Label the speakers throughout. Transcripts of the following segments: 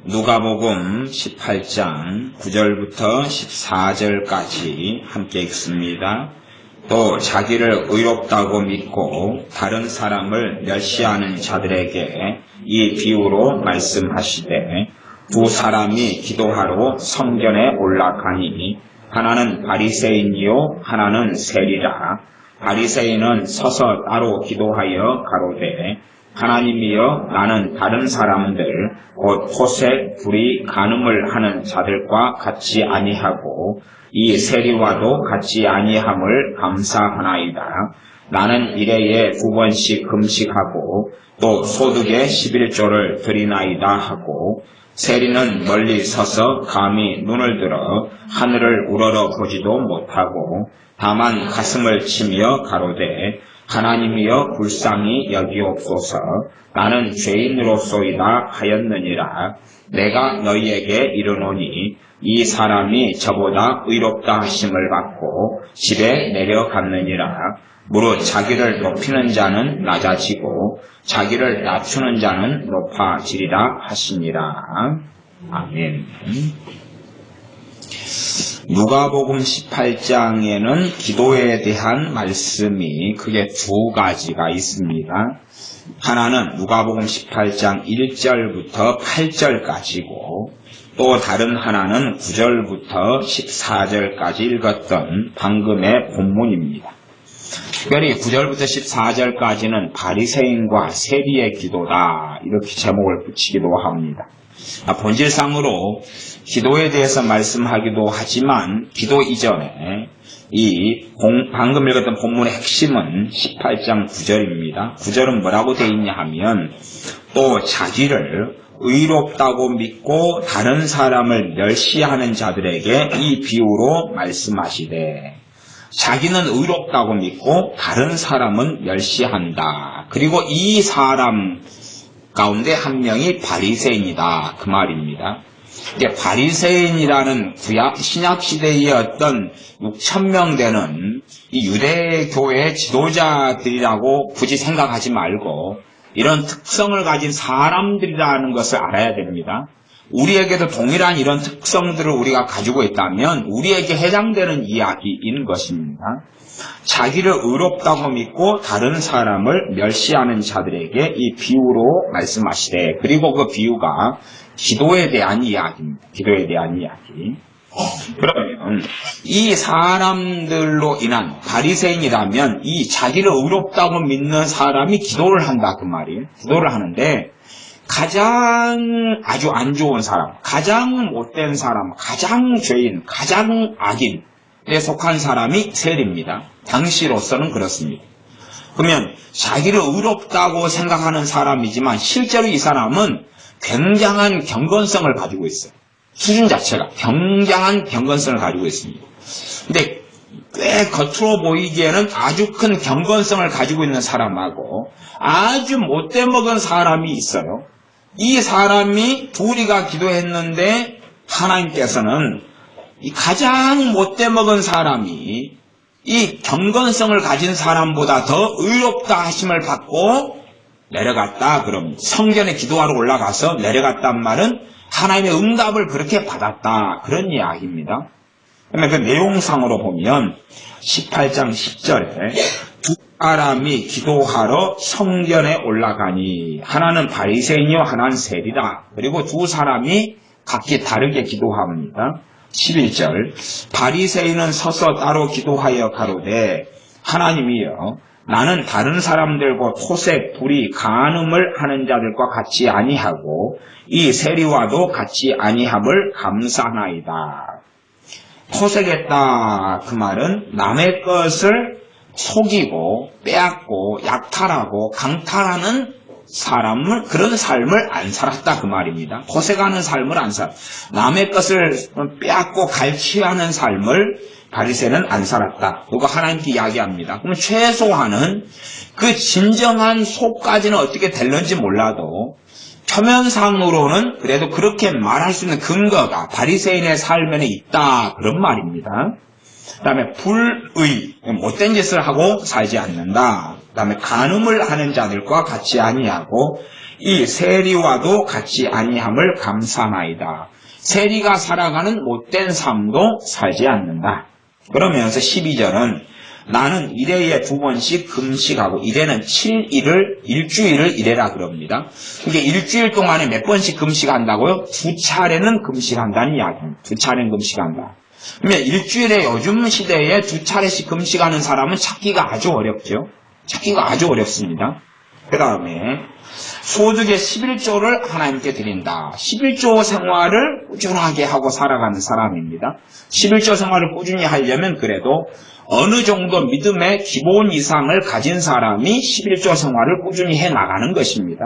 Speaker 1: 누가복음 18장 9절부터 14절까지 함께 읽습니다. 또 자기를 의롭다고 믿고 다른 사람을 멸시하는 자들에게 이 비유로 말씀하시되, 두 사람이 기도하러 성전에 올라가니 하나는 바리새인이요 하나는 세리라. 바리새인은 서서 따로 기도하여 가로되, 하나님이여, 나는 다른 사람들 곧 토색, 불의, 간음을 하는 자들과 같이 아니하고 이 세리와도 같이 아니함을 감사하나이다. 나는 일해에 2번씩 금식하고 또 소득의 11조를 드리나이다 하고, 세리는 멀리 서서 감히 눈을 들어 하늘을 우러러 보지도 못하고 다만 가슴을 치며 가로되, 하나님이여 불쌍히 여기옵소서. 나는 죄인으로소이다 하였느니라. 내가 너희에게 이르노니 이 사람이 저보다 의롭다 하심을 받고 집에 내려갔느니라. 무릇 자기를 높이는 자는 낮아지고 자기를 낮추는 자는 높아지리라 하시니라. 아멘. 누가복음 18장에는 기도에 대한 말씀이 크게 두 가지가 있습니다. 하나는 누가복음 18장 1절부터 8절까지고, 또 다른 하나는 9절부터 14절까지 읽었던 방금의 본문입니다. 특별히 9절부터 14절까지는 바리새인과 세리의 기도다, 이렇게 제목을 붙이기도 합니다. 본질상으로 기도에 대해서 말씀하기도 하지만 기도 이전에 방금 읽었던 본문의 핵심은 18장 9절입니다. 9절은 뭐라고 되어 있냐 하면, 또 자기를 의롭다고 믿고 다른 사람을 멸시하는 자들에게 이 비유로 말씀하시되, 자기는 의롭다고 믿고 다른 사람은 멸시한다. 그리고 이 사람 가운데 한 명이 바리새인이다, 그 말입니다. 바리새인이라는 신약 시대의 어떤 6,000명 되는 이 유대교의 지도자들이라고 굳이 생각하지 말고 이런 특성을 가진 사람들이라는 것을 알아야 됩니다. 우리에게도 동일한 이런 특성들을 우리가 가지고 있다면 우리에게 해당되는 이야기인 것입니다. 자기를 의롭다고 믿고 다른 사람을 멸시하는 자들에게 이 비유로 말씀하시되, 그리고 그 비유가 기도에 대한 이야기입니다. 기도에 대한 이야기. 그러면 이 사람들로 인한, 바리새인이라면 이 자기를 의롭다고 믿는 사람이 기도를 한다, 그 말이에요. 기도를 하는데 가장 아주 안 좋은 사람, 가장 못된 사람, 가장 죄인, 가장 악인에 속한 사람이 세리입니다. 당시로서는 그렇습니다. 그러면 자기를 의롭다고 생각하는 사람이지만 실제로 이 사람은 굉장한 경건성을 가지고 있어요. 수준 자체가 굉장한 경건성을 가지고 있습니다. 근데 꽤 겉으로 보이기에는 아주 큰 경건성을 가지고 있는 사람하고 아주 못돼 먹은 사람이 있어요. 이 사람이 둘이가 기도했는데 하나님께서는 이 가장 못돼 먹은 사람이 이 경건성을 가진 사람보다 더 의롭다 하심을 받고 내려갔다. 그럼 성전에 기도하러 올라가서 내려갔단 말은 하나님의 응답을 그렇게 받았다, 그런 이야기입니다. 그러면 그 내용상으로 보면 18장 10절에 두 사람이 기도하러 성전에 올라가니, 하나는 바리새인이요 하나는 세리라. 그리고 두 사람이 각기 다르게 기도합니다. 11절, 바리새인은 서서 따로 기도하여 가로되, 하나님이여, 나는 다른 사람들과 토색, 불의, 간음을 하는 자들과 같이 아니하고 이 세리와도 같이 아니함을 감사하나이다. 토색했다, 그 말은 남의 것을 속이고 빼앗고 약탈하고 강탈하는 사람을, 그런 삶을 안 살았다, 그 말입니다. 토색하는 삶을 안 살, 남의 것을 빼앗고 갈취하는 삶을 바리새인은 안 살았다. 그거 하나님께 이야기합니다. 그럼 최소한은 그 진정한 속까지는 어떻게 될는지 몰라도 표면상으로는 그래도 그렇게 말할 수 있는 근거가 바리새인의 삶에는 있다, 그런 말입니다. 그 다음에 불의, 못된 짓을 하고 살지 않는다. 그 다음에 간음을 하는 자들과 같이 아니하고 이 세리와도 같이 아니함을 감사나이다. 세리가 살아가는 못된 삶도 살지 않는다. 그러면서 12절은 나는 일해에 2번씩 금식하고 일해는 7일을 일주일을 일해라 그럽니다. 이게 일주일 동안에 몇 번씩 금식한다고요? 2차례는 금식한다는 이야기입니다. 2차례는 금식한다. 그러면 일주일에 요즘 시대에 2차례씩 금식하는 사람은 찾기가 아주 어렵죠. 찾기가 아주 어렵습니다. 그 다음에 소득의 11조를 하나님께 드린다. 11조 생활을 꾸준하게 하고 살아가는 사람입니다. 11조 생활을 꾸준히 하려면 그래도 어느 정도 믿음의 기본 이상을 가진 사람이 11조 생활을 꾸준히 해 나가는 것입니다.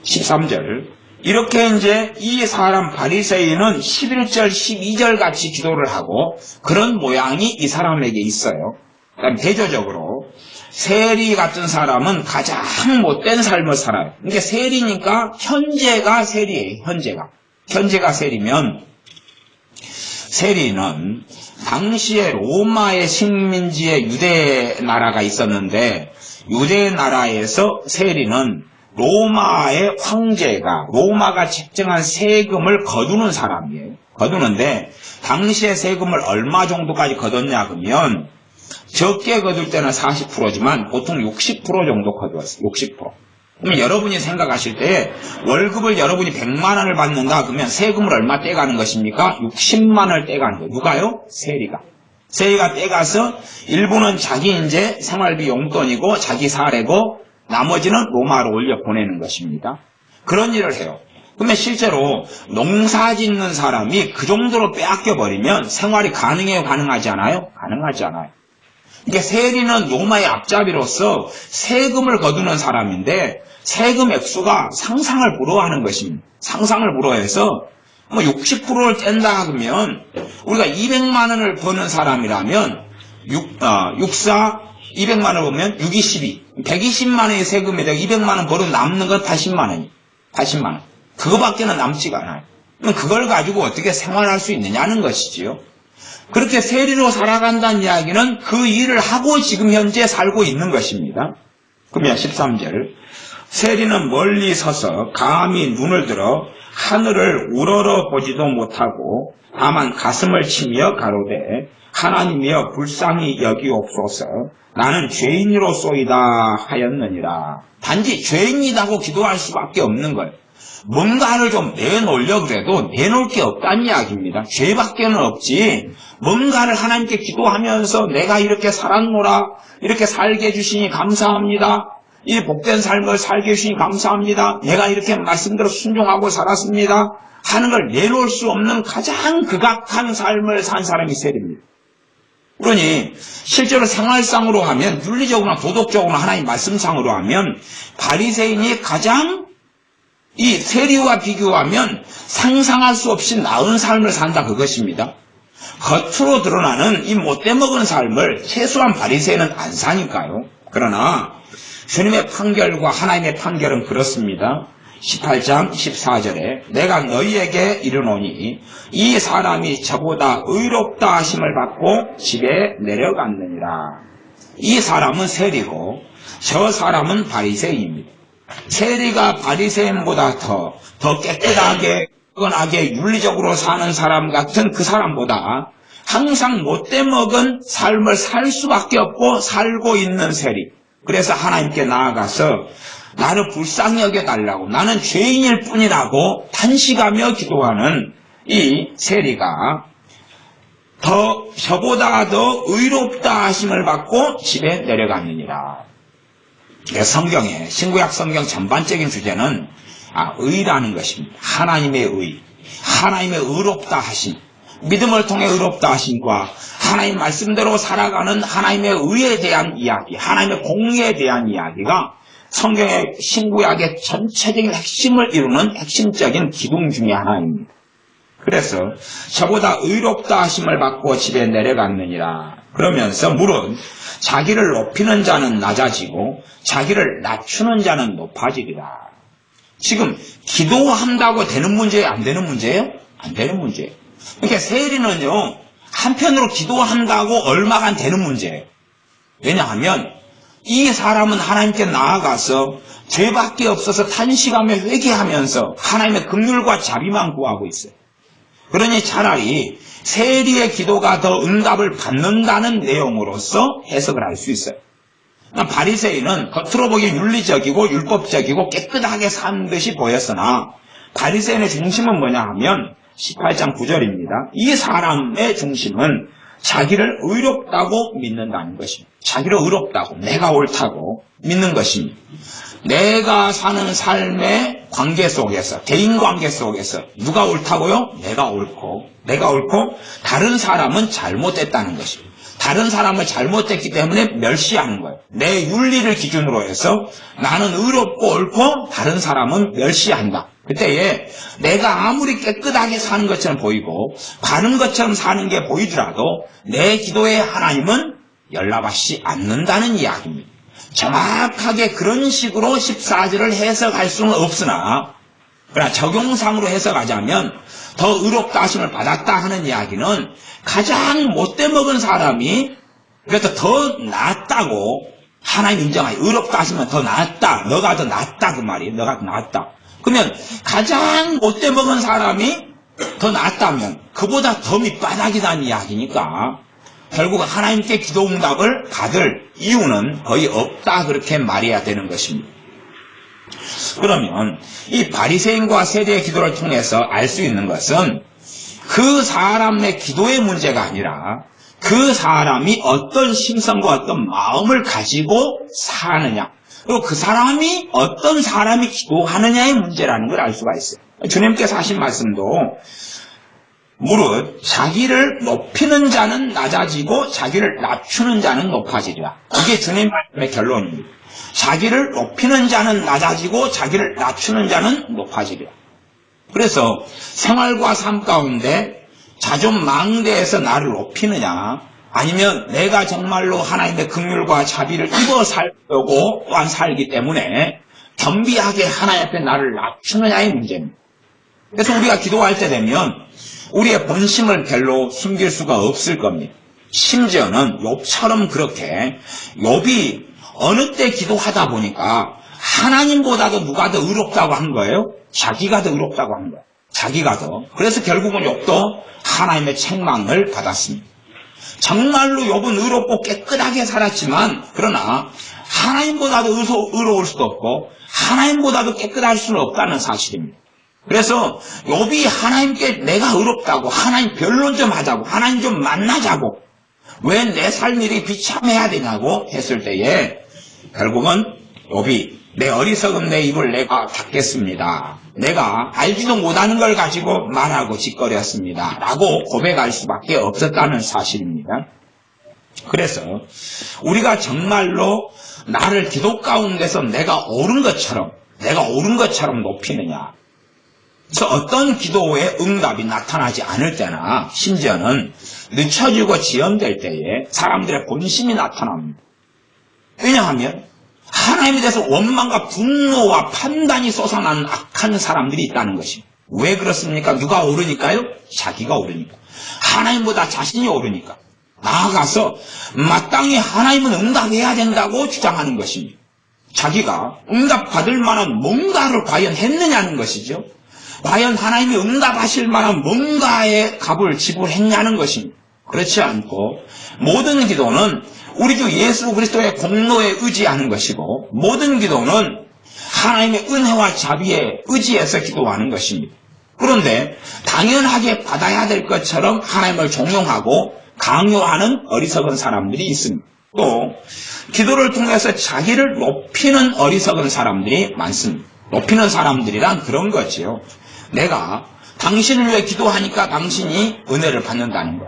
Speaker 1: 13절. 이렇게 이제 이 사람 바리새인은 11절, 12절 같이 기도를 하고 그런 모양이 이 사람에게 있어요. 그러니까 대조적으로 세리 같은 사람은 가장 못된 삶을 살아요. 그러니까 세리니까 현재가 세리예요. 현재가 세리면 세리는 당시에 로마의 식민지의 유대 나라가 있었는데 유대 나라에서 세리는 로마의 황제가 로마가 책정한 세금을 거두는 사람이에요. 거두는데 당시에 세금을 얼마 정도까지 거뒀냐 그러면 적게 거둘 때는 40%지만 보통 60% 정도 거두었어요. 60%. 그러면 여러분이 생각하실 때 월급을 여러분이 100만 원을 받는다 그러면 세금을 얼마 떼가는 것입니까? 60만 원을 떼가는 거예요. 누가요? 세리가 떼가서 일부는 자기 이제 생활비 용돈이고 자기 사례고 나머지는 로마로 올려 보내는 것입니다. 그런 일을 해요. 그러면 실제로 농사 짓는 사람이 그 정도로 빼앗겨 버리면 생활이 가능해요? 가능하지 않아요? 가능하지 않아요. 이게 세리는 로마의 앞잡이로서 세금을 거두는 사람인데 세금 액수가 상상을 불허하는 것입니다. 상상을 불허해서 60%를 뗀다 그러면 우리가 200만 원을 버는 사람이라면 200만 원 보면 6, 12 120만 원의 세금에다 200만 원 벌어 남는 건 80만 원이에요. 80만 원. 그거밖에는 남지가 않아요. 그럼 그걸 가지고 어떻게 생활할 수 있느냐는 것이지요. 그렇게 세리로 살아간다는 이야기는 그 일을 하고 지금 현재 살고 있는 것입니다. 그러면 13절 세리는 멀리 서서 감히 눈을 들어 하늘을 우러러 보지도 못하고 다만 가슴을 치며 가로되 하나님이여 불쌍히 여기옵소서 나는 죄인이로소이다 하였느니라. 단지 죄인이라고 기도할 수밖에 없는 거예요. 뭔가를 좀 내놓으려고 그래도 내놓을 게 없다는 이야기입니다. 죄밖에는 없지 뭔가를 하나님께 기도하면서 내가 이렇게 살았노라 이렇게 살게 해주시니 감사합니다. 이 복된 삶을 살게 해주시니 감사합니다. 내가 이렇게 말씀대로 순종하고 살았습니다 하는 걸 내놓을 수 없는 가장 극악한 삶을 산 사람이 세리입니다. 그러니 실제로 생활상으로 하면 윤리적으로나 도덕적으로나 하나님 말씀상으로 하면 바리새인이 가장 이 세리와 비교하면 상상할 수 없이 나은 삶을 산다 그것입니다. 겉으로 드러나는 이 못돼먹은 삶을 최소한 바리새인은 안 사니까요. 그러나 주님의 판결과 하나님의 판결은 그렇습니다. 18장 14절에 내가 너희에게 이르노니 이 사람이 저보다 의롭다 하심을 받고 집에 내려갔느니라. 이 사람은 세리고 저 사람은 바리새인입니다. 세리가 바리새인보다 더 깨끗하게 끈하게 윤리적으로 사는 사람 같은 그 사람보다 항상 못돼먹은 삶을 살 수밖에 없고 살고 있는 세리. 그래서 하나님께 나아가서 나를 불쌍히 여겨달라고 나는 죄인일 뿐이라고 탄식하며 기도하는 이 세리가 저보다 더 의롭다 하심을 받고 집에 내려갔느니라. 성경에 신구약 성경 전반적인 주제는 의라는 것입니다. 하나님의 의, 하나님의 의롭다 하심, 믿음을 통해 의롭다 하심과 하나님 말씀대로 살아가는 하나님의 의에 대한 이야기, 하나님의 공의에 대한 이야기가 성경의 신구약의 전체적인 핵심을 이루는 핵심적인 기둥 중에 하나입니다. 그래서 저보다 의롭다 하심을 받고 집에 내려갔느니라. 그러면서 물은 자기를 높이는 자는 낮아지고 자기를 낮추는 자는 높아지리라. 지금 기도한다고 되는 문제예요? 안 되는 문제예요? 안 되는 문제예요. 그러니까 세리는요 한편으로 기도한다고 얼마간 되는 문제예요. 왜냐하면 이 사람은 하나님께 나아가서 죄밖에 없어서 탄식하며 회개하면서 하나님의 긍휼과 자비만 구하고 있어요. 그러니 차라리 세리의 기도가 더 응답을 받는다는 내용으로서 해석을 할 수 있어요. 바리새인은 겉으로 보기엔 윤리적이고 율법적이고 깨끗하게 사는 듯이 보였으나 바리새인의 중심은 뭐냐 하면 18장 9절입니다. 이 사람의 중심은 자기를 의롭다고 믿는다는 것입니다. 자기를 의롭다고, 내가 옳다고 믿는 것입니다. 내가 사는 삶의 관계 속에서, 대인관계 속에서 누가 옳다고요? 내가 옳고 다른 사람은 잘못됐다는 것입니다. 다른 사람을 잘못됐기 때문에 멸시하는 거예요. 내 윤리를 기준으로 해서 나는 의롭고 옳고 다른 사람은 멸시한다. 그때에 내가 아무리 깨끗하게 사는 것처럼 보이고 바른 것처럼 사는 게 보이더라도 내 기도에 하나님은 연락하시지 않는다는 이야기입니다. 정확하게 그런 식으로 14절을 해석할 수는 없으나 그러나 적용상으로 해석하자면 더 의롭다 하심을 받았다 하는 이야기는 가장 못돼 먹은 사람이 그래서 더 낫다고 하나님 인정하니 의롭다 하시면 더 낫다. 너가 더 낫다 그 말이에요. 너가 더 낫다. 그러면 가장 못돼 먹은 사람이 더 낫다면 그보다 더 밑바닥이라는 이야기니까 결국 하나님께 기도 응답을 받을 이유는 거의 없다 그렇게 말해야 되는 것입니다. 그러면 이 바리새인과 세리의 기도를 통해서 알 수 있는 것은 그 사람의 기도의 문제가 아니라 그 사람이 어떤 심성과 어떤 마음을 가지고 사느냐 그리고 그 사람이 어떤 사람이 기도하느냐의 문제라는 걸 알 수가 있어요. 주님께서 하신 말씀도 무릇 자기를 높이는 자는 낮아지고 자기를 낮추는 자는 높아지리라. 이게 주님 말씀의 결론입니다. 자기를 높이는 자는 낮아지고 자기를 낮추는 자는 높아지리라. 그래서 생활과 삶 가운데 자존망대에서 나를 높이느냐 아니면 내가 정말로 하나님의 긍휼과 자비를 입어 살려고 또한 살기 때문에 겸비하게 하나님 앞에 나를 낮추느냐의 문제입니다. 그래서 우리가 기도할 때 되면 우리의 본심을 별로 숨길 수가 없을 겁니다. 심지어는 욥처럼 그렇게 욥이 어느 때 기도하다 보니까 하나님보다도 누가 더 의롭다고 한 거예요? 자기가 더 의롭다고 한 거예요. 자기가 더. 그래서 결국은 욥도 하나님의 책망을 받았습니다. 정말로 욥은 의롭고 깨끗하게 살았지만 그러나 하나님보다도 의로울 수도 없고 하나님보다도 깨끗할 수는 없다는 사실입니다. 그래서 욥이 하나님께 내가 의롭다고 하나님 변론 좀 하자고 하나님 좀 만나자고 왜 내 삶일이 비참해야 되냐고 했을 때에 결국은 욥이 내 어리석은 내 입을 내가 닫겠습니다. 내가 알지도 못하는 걸 가지고 말하고 짓거렸습니다. 라고 고백할 수밖에 없었다는 사실입니다. 그래서 우리가 정말로 나를 기도 가운데서 내가 옳은 것처럼 높이느냐. 그래서 어떤 기도의 응답이 나타나지 않을 때나 심지어는 늦춰지고 지연될 때에 사람들의 본심이 나타납니다. 왜냐하면 하나님에 대해서 원망과 분노와 판단이 솟아나는 악한 사람들이 있다는 것입니다. 왜 그렇습니까? 누가 옳으니까요? 자기가 옳으니까. 하나님보다 자신이 옳으니까. 나아가서 마땅히 하나님은 응답해야 된다고 주장하는 것입니다. 자기가 응답받을 만한 뭔가를 과연 했느냐는 것이죠. 과연 하나님이 응답하실 만한 뭔가의 값을 지불했냐는 것입니다. 그렇지 않고 모든 기도는 우리 주 예수 그리스도의 공로에 의지하는 것이고 모든 기도는 하나님의 은혜와 자비에 의지해서 기도하는 것입니다. 그런데 당연하게 받아야 될 것처럼 하나님을 종용하고 강요하는 어리석은 사람들이 있습니다. 또 기도를 통해서 자기를 높이는 어리석은 사람들이 많습니다. 높이는 사람들이란 그런 거지요. 내가 당신을 위해 기도하니까 당신이 은혜를 받는다는 것.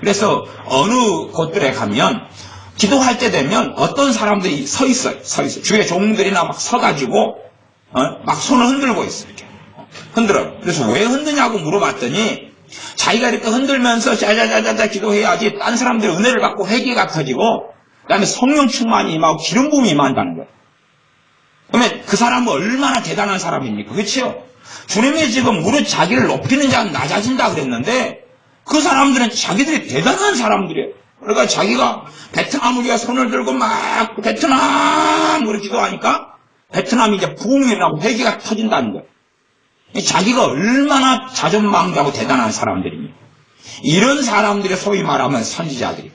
Speaker 1: 그래서 어느 곳들에 가면 기도할 때 되면 어떤 사람들이 서 있어요. 주의 종들이나 막 서가지고 막 손을 흔들고 있어요. 이렇게 흔들어요. 그래서 왜 흔드냐고 물어봤더니 자기가 이렇게 흔들면서 짜자자자자 기도해야지 딴 사람들이 은혜를 받고 회개가 터지고 그다음에 성령 충만이 임하고 기름 부음이 임한다는 거예요. 그러면 그 사람은 얼마나 대단한 사람입니까? 그렇죠? 주님이 지금 무릇 자기를 높이는 자는 낮아진다 그랬는데 그 사람들은 자기들이 대단한 사람들이에요. 그러니까 자기가 베트남 우리가 손을 들고 막 베트남 우리 기도하니까 베트남이 이제 부흥이 일어나고 회개가 터진다는 거예요. 자기가 얼마나 자존망대하고 대단한 사람들입니다. 이런 사람들이 소위 말하면 선지자들이에요.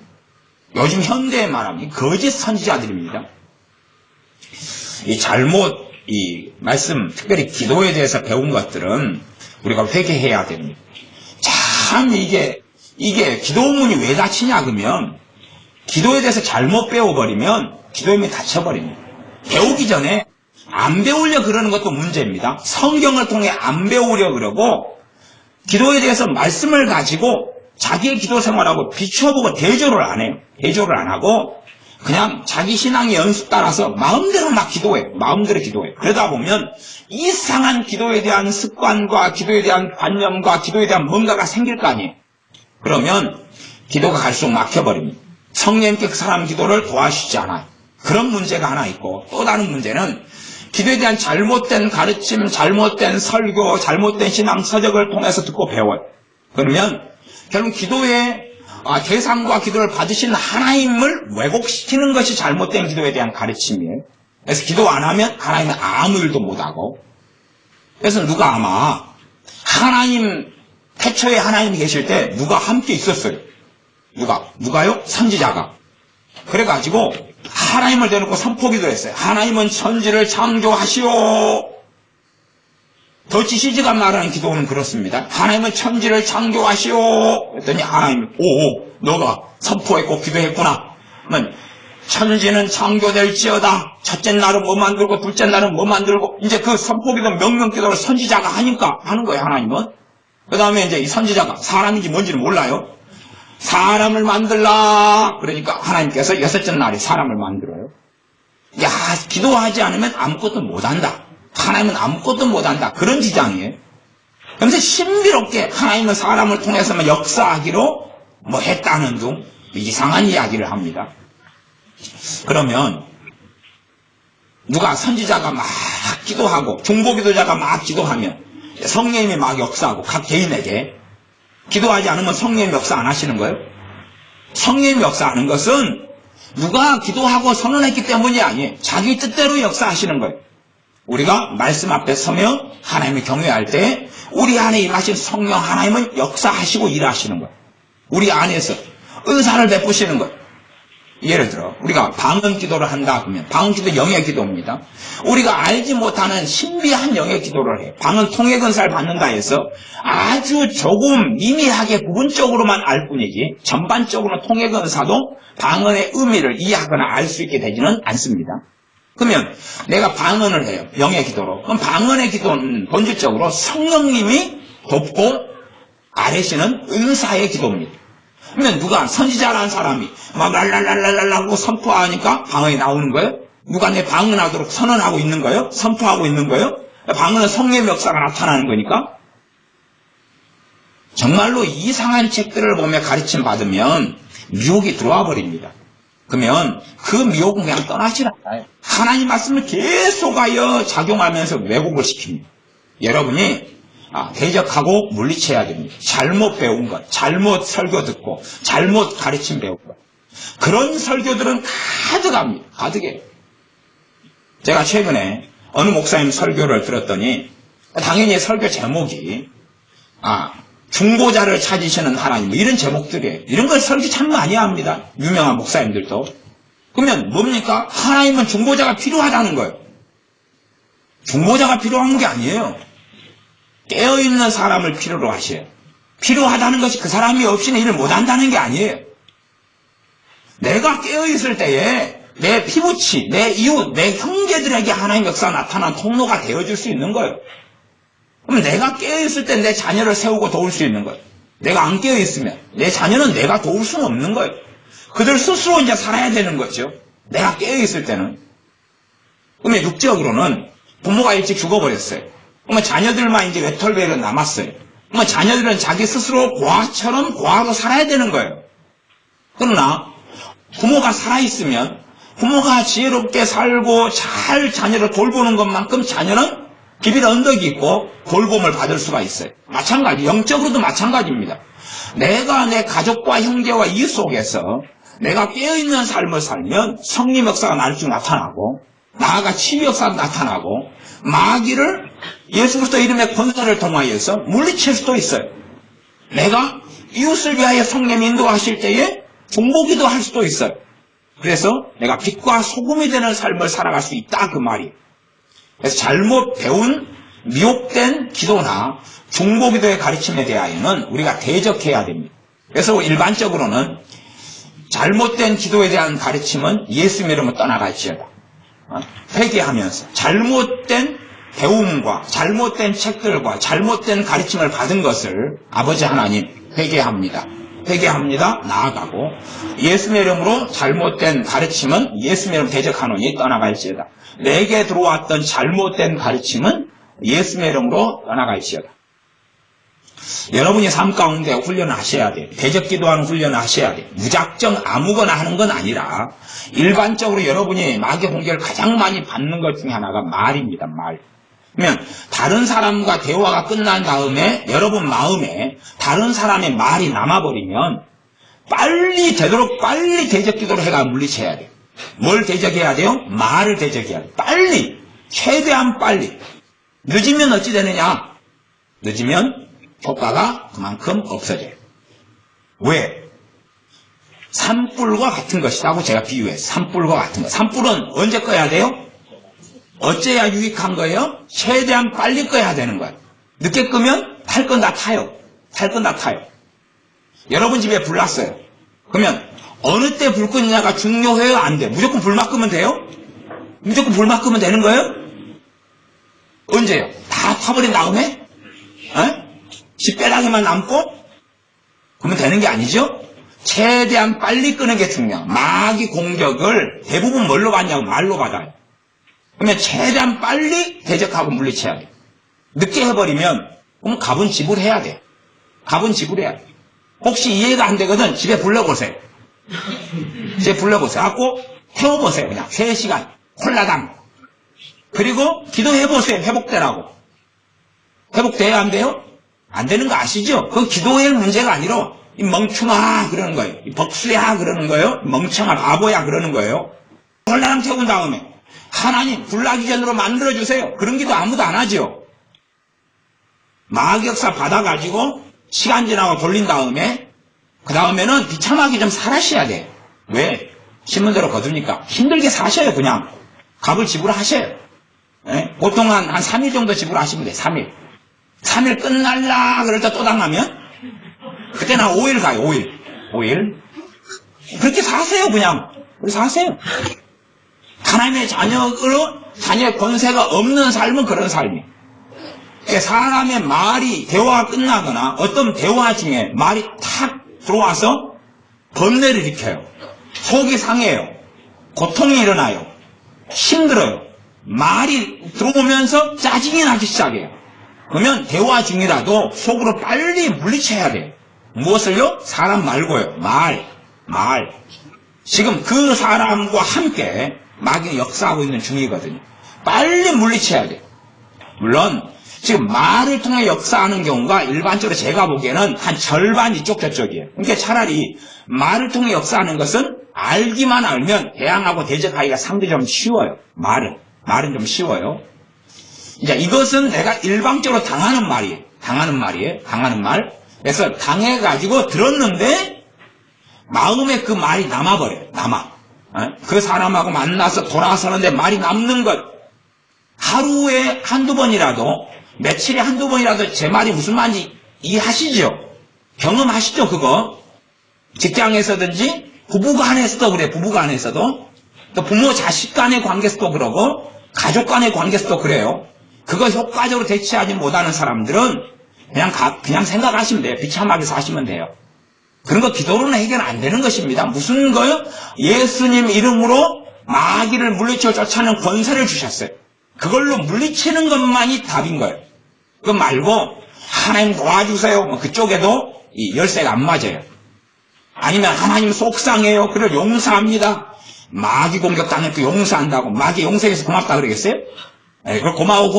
Speaker 1: 요즘 현대에 말하면 거짓 선지자들입니다. 이 말씀, 특별히 기도에 대해서 배운 것들은 우리가 회개해야 됩니다. 참 이게 기도문이 왜 닫히냐 그러면 기도에 대해서 잘못 배워버리면 기도문이 닫혀버립니다. 배우기 전에 안 배우려 그러는 것도 문제입니다. 성경을 통해 안 배우려 그러고 기도에 대해서 말씀을 가지고 자기의 기도 생활하고 비춰보고 대조를 안 해요. 대조를 안 하고 그냥 자기 신앙의 연습 따라서 마음대로 막 기도해. 마음대로 기도해. 그러다 보면 이상한 기도에 대한 습관과 기도에 대한 관념과 기도에 대한 뭔가가 생길 거 아니에요. 그러면 기도가 갈수록 막혀버립니다. 성령님께 그 사람 기도를 도와주시지 않아요. 그런 문제가 하나 있고 또 다른 문제는 기도에 대한 잘못된 가르침, 잘못된 설교, 잘못된 신앙 서적을 통해서 듣고 배워요. 그러면 결국 기도의 대상과 기도를 받으신 하나님을 왜곡시키는 것이 잘못된 기도에 대한 가르침이에요. 그래서 기도 안 하면 하나님은 아무 일도 못하고, 그래서 누가 아마 태초에 하나님이 계실 때 누가 함께 있었어요. 누가요? 선지자가. 그래가지고 하나님을 대놓고 선포기도를 했어요. 하나님은 천지를 창조하시오. 더치 시즈가 말하는 기도는 그렇습니다. 하나님은 천지를 창조하시오. 그랬더니 하나님이 너가 선포했고 기도했구나. 그러면 천지는 창조될지어다. 첫째 날은 뭐 만들고 둘째 날은 뭐 만들고 이제 그 선포기도 명령기도를 선지자가 하니까 하는 거예요. 하나님은. 그 다음에 이제 이 선지자가 사람인지 뭔지는 몰라요. 사람을 만들라. 그러니까 하나님께서 여섯째 날에 사람을 만들어요. 야, 기도하지 않으면 아무것도 못한다. 하나님은 아무것도 못한다. 그런 지장이에요. 그러면서 신비롭게 하나님은 사람을 통해서만 역사하기로 뭐 했다는 둥 이상한 이야기를 합니다. 그러면 누가 선지자가 막 기도하고 중보기도자가 막 기도하면 성령님이 막 역사하고 각 개인에게 기도하지 않으면 성령님 역사 안 하시는 거예요? 성령님 역사하는 것은 누가 기도하고 선언했기 때문이 아니에요. 자기 뜻대로 역사하시는 거예요. 우리가 말씀 앞에 서면 하나님을 경외할 때 우리 안에 임하신 성령 하나님은 역사하시고 일하시는 거예요. 우리 안에서 은사를 베푸시는 거예요. 예를 들어 우리가 방언 기도를 한다 그러면 방언 기도 영의 기도입니다. 우리가 알지 못하는 신비한 영의 기도를 해요. 방언 통역 은사를 받는다 해서 아주 조금 미미하게 부분적으로만 알 뿐이지 전반적으로 통역 은사도 방언의 의미를 이해하거나 알 수 있게 되지는 않습니다. 그러면 내가 방언을 해요. 영의 기도로. 그럼 방언의 기도는 본질적으로 성령님이 돕고 아래시는 은사의 기도입니다. 그러면 누가 선지자라는 사람이 막 랄랄랄랄랄라 하고 선포하니까 방언이 나오는 거예요? 누가 내 방언하도록 선언하고 있는 거예요? 선포하고 있는 거예요? 방언은 성령의 역사가 나타나는 거니까. 정말로 이상한 책들을 보며 가르침 받으면 미혹이 들어와 버립니다. 그러면 그 미혹은 그냥 떠나질 않아요. 하나님 말씀을 계속하여 작용하면서 왜곡을 시킵니다. 여러분이 대적하고 물리쳐야 됩니다. 잘못 배운 것, 잘못 설교 듣고 잘못 가르침 배운 것. 그런 설교들은 가득합니다. 가득해요. 제가 최근에 어느 목사님 설교를 들었더니 당연히 설교 제목이 중보자를 찾으시는 하나님 이런 제목들이에요. 이런 걸 설교 참 많이 합니다. 유명한 목사님들도. 그러면 뭡니까? 하나님은 중보자가 필요하다는 거예요. 중보자가 필요한 게 아니에요. 깨어있는 사람을 필요로 하셔요. 필요하다는 것이 그 사람이 없이는 일을 못한다는 게 아니에요. 내가 깨어있을 때에 내 피부치, 내 이웃, 내 형제들에게 하나님의 역사가 나타난 통로가 되어줄 수 있는 거예요. 그럼 내가 깨어있을 때 내 자녀를 세우고 도울 수 있는 거예요. 내가 안 깨어있으면 내 자녀는 내가 도울 수는 없는 거예요. 그들 스스로 이제 살아야 되는 거죠. 내가 깨어있을 때는. 그러면 육적으로는 부모가 일찍 죽어버렸어요. 그러면 자녀들만 이제 외톨이로 남았어요. 그러면 자녀들은 자기 스스로 고아처럼 고아로 살아야 되는 거예요. 그러나 부모가 살아있으면 부모가 지혜롭게 살고 잘 자녀를 돌보는 것만큼 자녀는 비빌 언덕이 있고 돌봄을 받을 수가 있어요. 마찬가지, 영적으로도 마찬가지입니다. 내가 내 가족과 형제와 이웃 속에서 내가 깨어있는 삶을 살면 성령 역사가 나를 쭉 나타나고 나아가 치유 역사도 나타나고 마귀를 예수 그리스도 이름의 권세를 통하여서 물리칠 수도 있어요. 내가 이웃을 위하여 성령 인도하실 때에 중보기도 할 수도 있어요. 그래서 내가 빛과 소금이 되는 삶을 살아갈 수 있다 그 말이에요. 그래서 잘못 배운 미혹된 기도나 중보기도의 가르침에 대하여는 우리가 대적해야 됩니다. 그래서 일반적으로는 잘못된 기도에 대한 가르침은 예수 이름으로 떠나갈지어다. 회개하면서 잘못된 배움과 잘못된 책들과 잘못된 가르침을 받은 것을 아버지 하나님 회개합니다. 나아가고 예수의 이름으로 잘못된 가르침은 예수의 이름 대적하노니 떠나갈지어다. 내게 들어왔던 잘못된 가르침은 예수의 이름으로 떠나갈지어다. 여러분이 삶 가운데 훈련을 하셔야 돼요. 대적 기도하는 훈련을 하셔야 돼요. 무작정 아무거나 하는 건 아니라 일반적으로 여러분이 마귀 공격을 가장 많이 받는 것 중에 하나가 말입니다. 말. 그러면 다른 사람과 대화가 끝난 다음에 여러분 마음에 다른 사람의 말이 남아버리면 되도록 빨리 대적 기도를 해가 물리쳐야 돼요. 뭘 대적해야 돼요? 말을 대적해야 돼요. 빨리, 최대한 빨리. 늦으면 어찌 되느냐? 늦으면 효과가 그만큼 없어져요. 왜? 산불과 같은 것이라고 제가 비유해요. 산불과 같은 것. 산불은 언제 꺼야 돼요? 어째야 유익한 거예요? 최대한 빨리 꺼야 되는 거예요. 늦게 끄면 탈 건 다 타요. 여러분 집에 불 났어요. 그러면 어느 때 불 끄느냐가 중요해요? 안 돼요? 무조건 불만 끄면 돼요? 무조건 불만 끄면 되는 거예요? 언제요? 다 타버린 다음에? 집배당에만 남고? 그러면 되는 게 아니죠? 최대한 빨리 끄는 게 중요해요. 마귀 공격을 대부분 뭘로 받냐고? 말로 받아요. 그러면 최대한 빨리 대적하고 물리쳐야 돼요. 늦게 해버리면 그럼 값은 지불해야 돼요. 혹시 이해가 안 되거든 집에 불러보세요. 갖고 태워보세요. 그냥 3시간 홀라당. 그리고 기도해보세요. 회복되라고. 회복돼야 안 돼요? 안 되는 거 아시죠? 그건 기도의 문제가 아니라 이 멍충아 그러는 거예요. 이 복수야 그러는 거예요. 멍청아 바보야 그러는 거예요. 홀라당 태운 다음에 하나님 불나기 전으로 만들어주세요. 그런 기도 아무도 안 하죠. 마귀 역사 받아가지고 시간 지나고 돌린 다음에 그 다음에는 비참하게 좀 살아셔야 돼요. 왜? 신문대로 거두니까 힘들게 사셔요. 그냥 값을 지불하셔요. 보통 한 3일 정도 지불하시면 돼요. 3일 끝날라 그럴 때 또 당하면 그때는 한 5일 가요. 5일 그렇게 사세요. 그냥 사세요. 하나님의 자녀의 권세가 없는 삶은 그런 삶이에요. 사람의 말이 대화가 끝나거나 어떤 대화 중에 말이 탁 들어와서 번뇌를 일으켜요. 속이 상해요. 고통이 일어나요. 힘들어요. 말이 들어오면서 짜증이 나기 시작해요. 그러면 대화 중이라도 속으로 빨리 물리쳐야 돼요. 무엇을요? 사람 말고요. 말. 지금 그 사람과 함께 마귀는 역사하고 있는 중이거든요. 빨리 물리쳐야 돼요. 물론 지금 말을 통해 역사하는 경우가 일반적으로 제가 보기에는 한 절반 이쪽 저쪽이에요. 그러니까 차라리 말을 통해 역사하는 것은 알기만 알면 대항하고 대적하기가 상대적으로 쉬워요. 말은 좀 쉬워요. 이제 이것은 내가 일방적으로 당하는 말이에요. 당하는 말. 그래서 당해가지고 들었는데 마음에 그 말이 남아버려요. 그 사람하고 만나서 돌아서는데 말이 남는 것. 하루에 한두 번이라도, 며칠에 한두 번이라도 제 말이 무슨 말인지 이해하시죠? 경험하시죠, 그거? 직장에서든지, 부부간에서도 그래, 부부간에서도. 또 부모 자식 간의 관계에서도 그러고, 가족 간의 관계에서도 그래요. 그거 효과적으로 대처하지 못하는 사람들은 그냥 생각하시면 돼요. 비참하게 사시면 돼요. 그런 거 기도로는 해결 안 되는 것입니다. 무슨 거요? 예수님 이름으로 마귀를 물리쳐 쫓아내는 권세를 주셨어요. 그걸로 물리치는 것만이 답인 거예요. 그거 말고 하나님 도와주세요. 그쪽에도 이 열쇠가 안 맞아요. 아니면 하나님 속상해요. 그걸 용서합니다. 마귀 공격당했고 용서한다고. 마귀 용서해서 고맙다 그러겠어요? 그걸 고마워.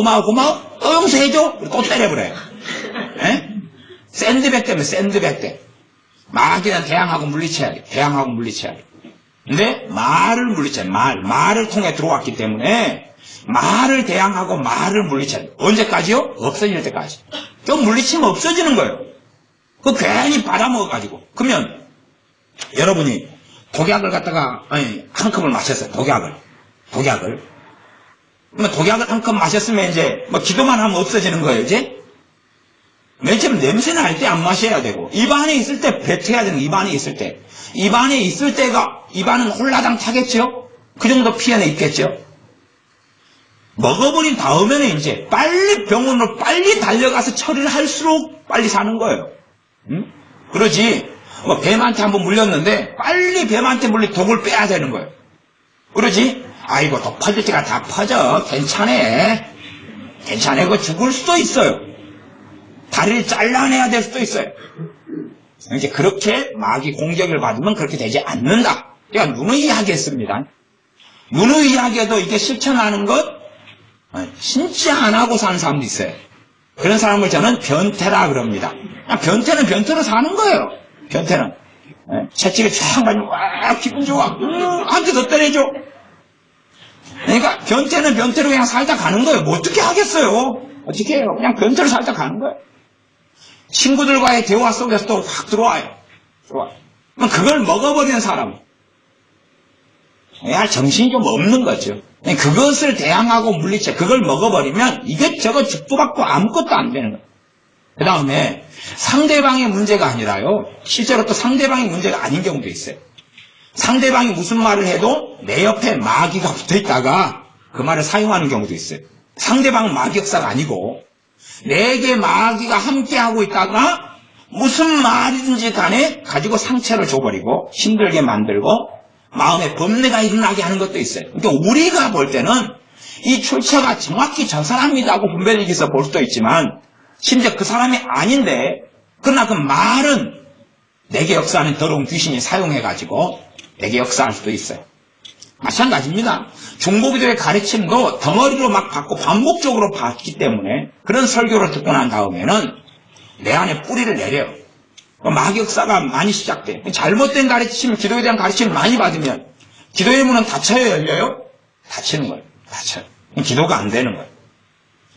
Speaker 1: 또 용서해줘? 또 때려버려요. 샌드백 때문에 샌드백 때. 마귀는 대항하고 물리쳐야 돼. 근데 말을 물리쳐요. 말을 통해 들어왔기 때문에 말을 대항하고 말을 물리쳐요. 언제까지요? 없어질 때까지. 좀 물리치면 없어지는 거예요. 그 괜히 받아먹어가지고. 그러면 여러분이 독약을 갖다가 한 컵을 마셨어요. 독약을. 그러면 독약을 한 컵 마셨으면 이제 뭐 기도만 하면 없어지는 거예요. 이제 맨 처음 냄새 날 때 안 마셔야 되고 입안에 있을 때 뱉어야 되는 입안에 있을 때. 입안에 있을 때가 입안은 홀라당 타겠죠? 그 정도 피해는 있겠죠? 먹어버린 다음에는 이제 빨리 병원으로 빨리 달려가서 처리를 할수록 빨리 사는 거예요. 응? 그러지 뭐 뱀한테 한번 물렸는데 빨리 뱀한테 물린 독을 빼야 되는 거예요. 그러지 아이고 독 퍼질 때가 다 퍼져. 괜찮아. 그거 죽을 수도 있어요. 다리를 잘라내야 될 수도 있어요. 이제 그렇게 마귀 공격을 받으면 그렇게 되지 않는다. 제가 누누이하게 했습니다. 누누이하게도 이게 실천하는 것 진짜 안 하고 사는 사람도 있어요. 그런 사람을 저는 변태라 그럽니다. 변태는 변태로 사는 거예요. 변태는 채찍에 쫙 맞으면 와 기분 좋아. 한 대 더 때려줘. 그러니까 변태는 변태로 그냥 살다 가는 거예요. 뭐 어떻게 하겠어요. 어떻게 해요. 그냥 변태로 살다 가는 거예요. 친구들과의 대화 속에서도 확 들어와요. 그럼 그걸 먹어버리는 사람 정신이 좀 없는 거죠. 그것을 대항하고 물리쳐 그걸 먹어버리면 이것저것 죽도 받고 아무것도 안 되는 거예요. 그 다음에 상대방의 문제가 아니라요. 실제로 또 상대방의 문제가 아닌 경우도 있어요. 상대방이 무슨 말을 해도 내 옆에 마귀가 붙어있다가 그 말을 사용하는 경우도 있어요. 상대방은 마귀 역사가 아니고 내게 마귀가 함께하고 있다가 무슨 말이든지 간에 가지고 상처를 줘버리고 힘들게 만들고 마음에 범례가 일어나게 하는 것도 있어요. 그러니까 우리가 볼 때는 이 출처가 정확히 저 사람이라고 분별력에서 볼 수도 있지만 심지어 그 사람이 아닌데 그러나 그 말은 내게 역사하는 더러운 귀신이 사용해가지고 내게 역사할 수도 있어요. 마찬가지입니다. 중보기도의 가르침도 덩어리로 막 받고 반복적으로 받기 때문에 그런 설교를 듣고 난 다음에는 내 안에 뿌리를 내려요. 마귀 역사가 많이 시작돼요. 잘못된 가르침, 기도에 대한 가르침을 많이 받으면 기도의 문은 닫혀요, 열려요? 닫히는 거예요. 닫혀요. 기도가 안 되는 거예요.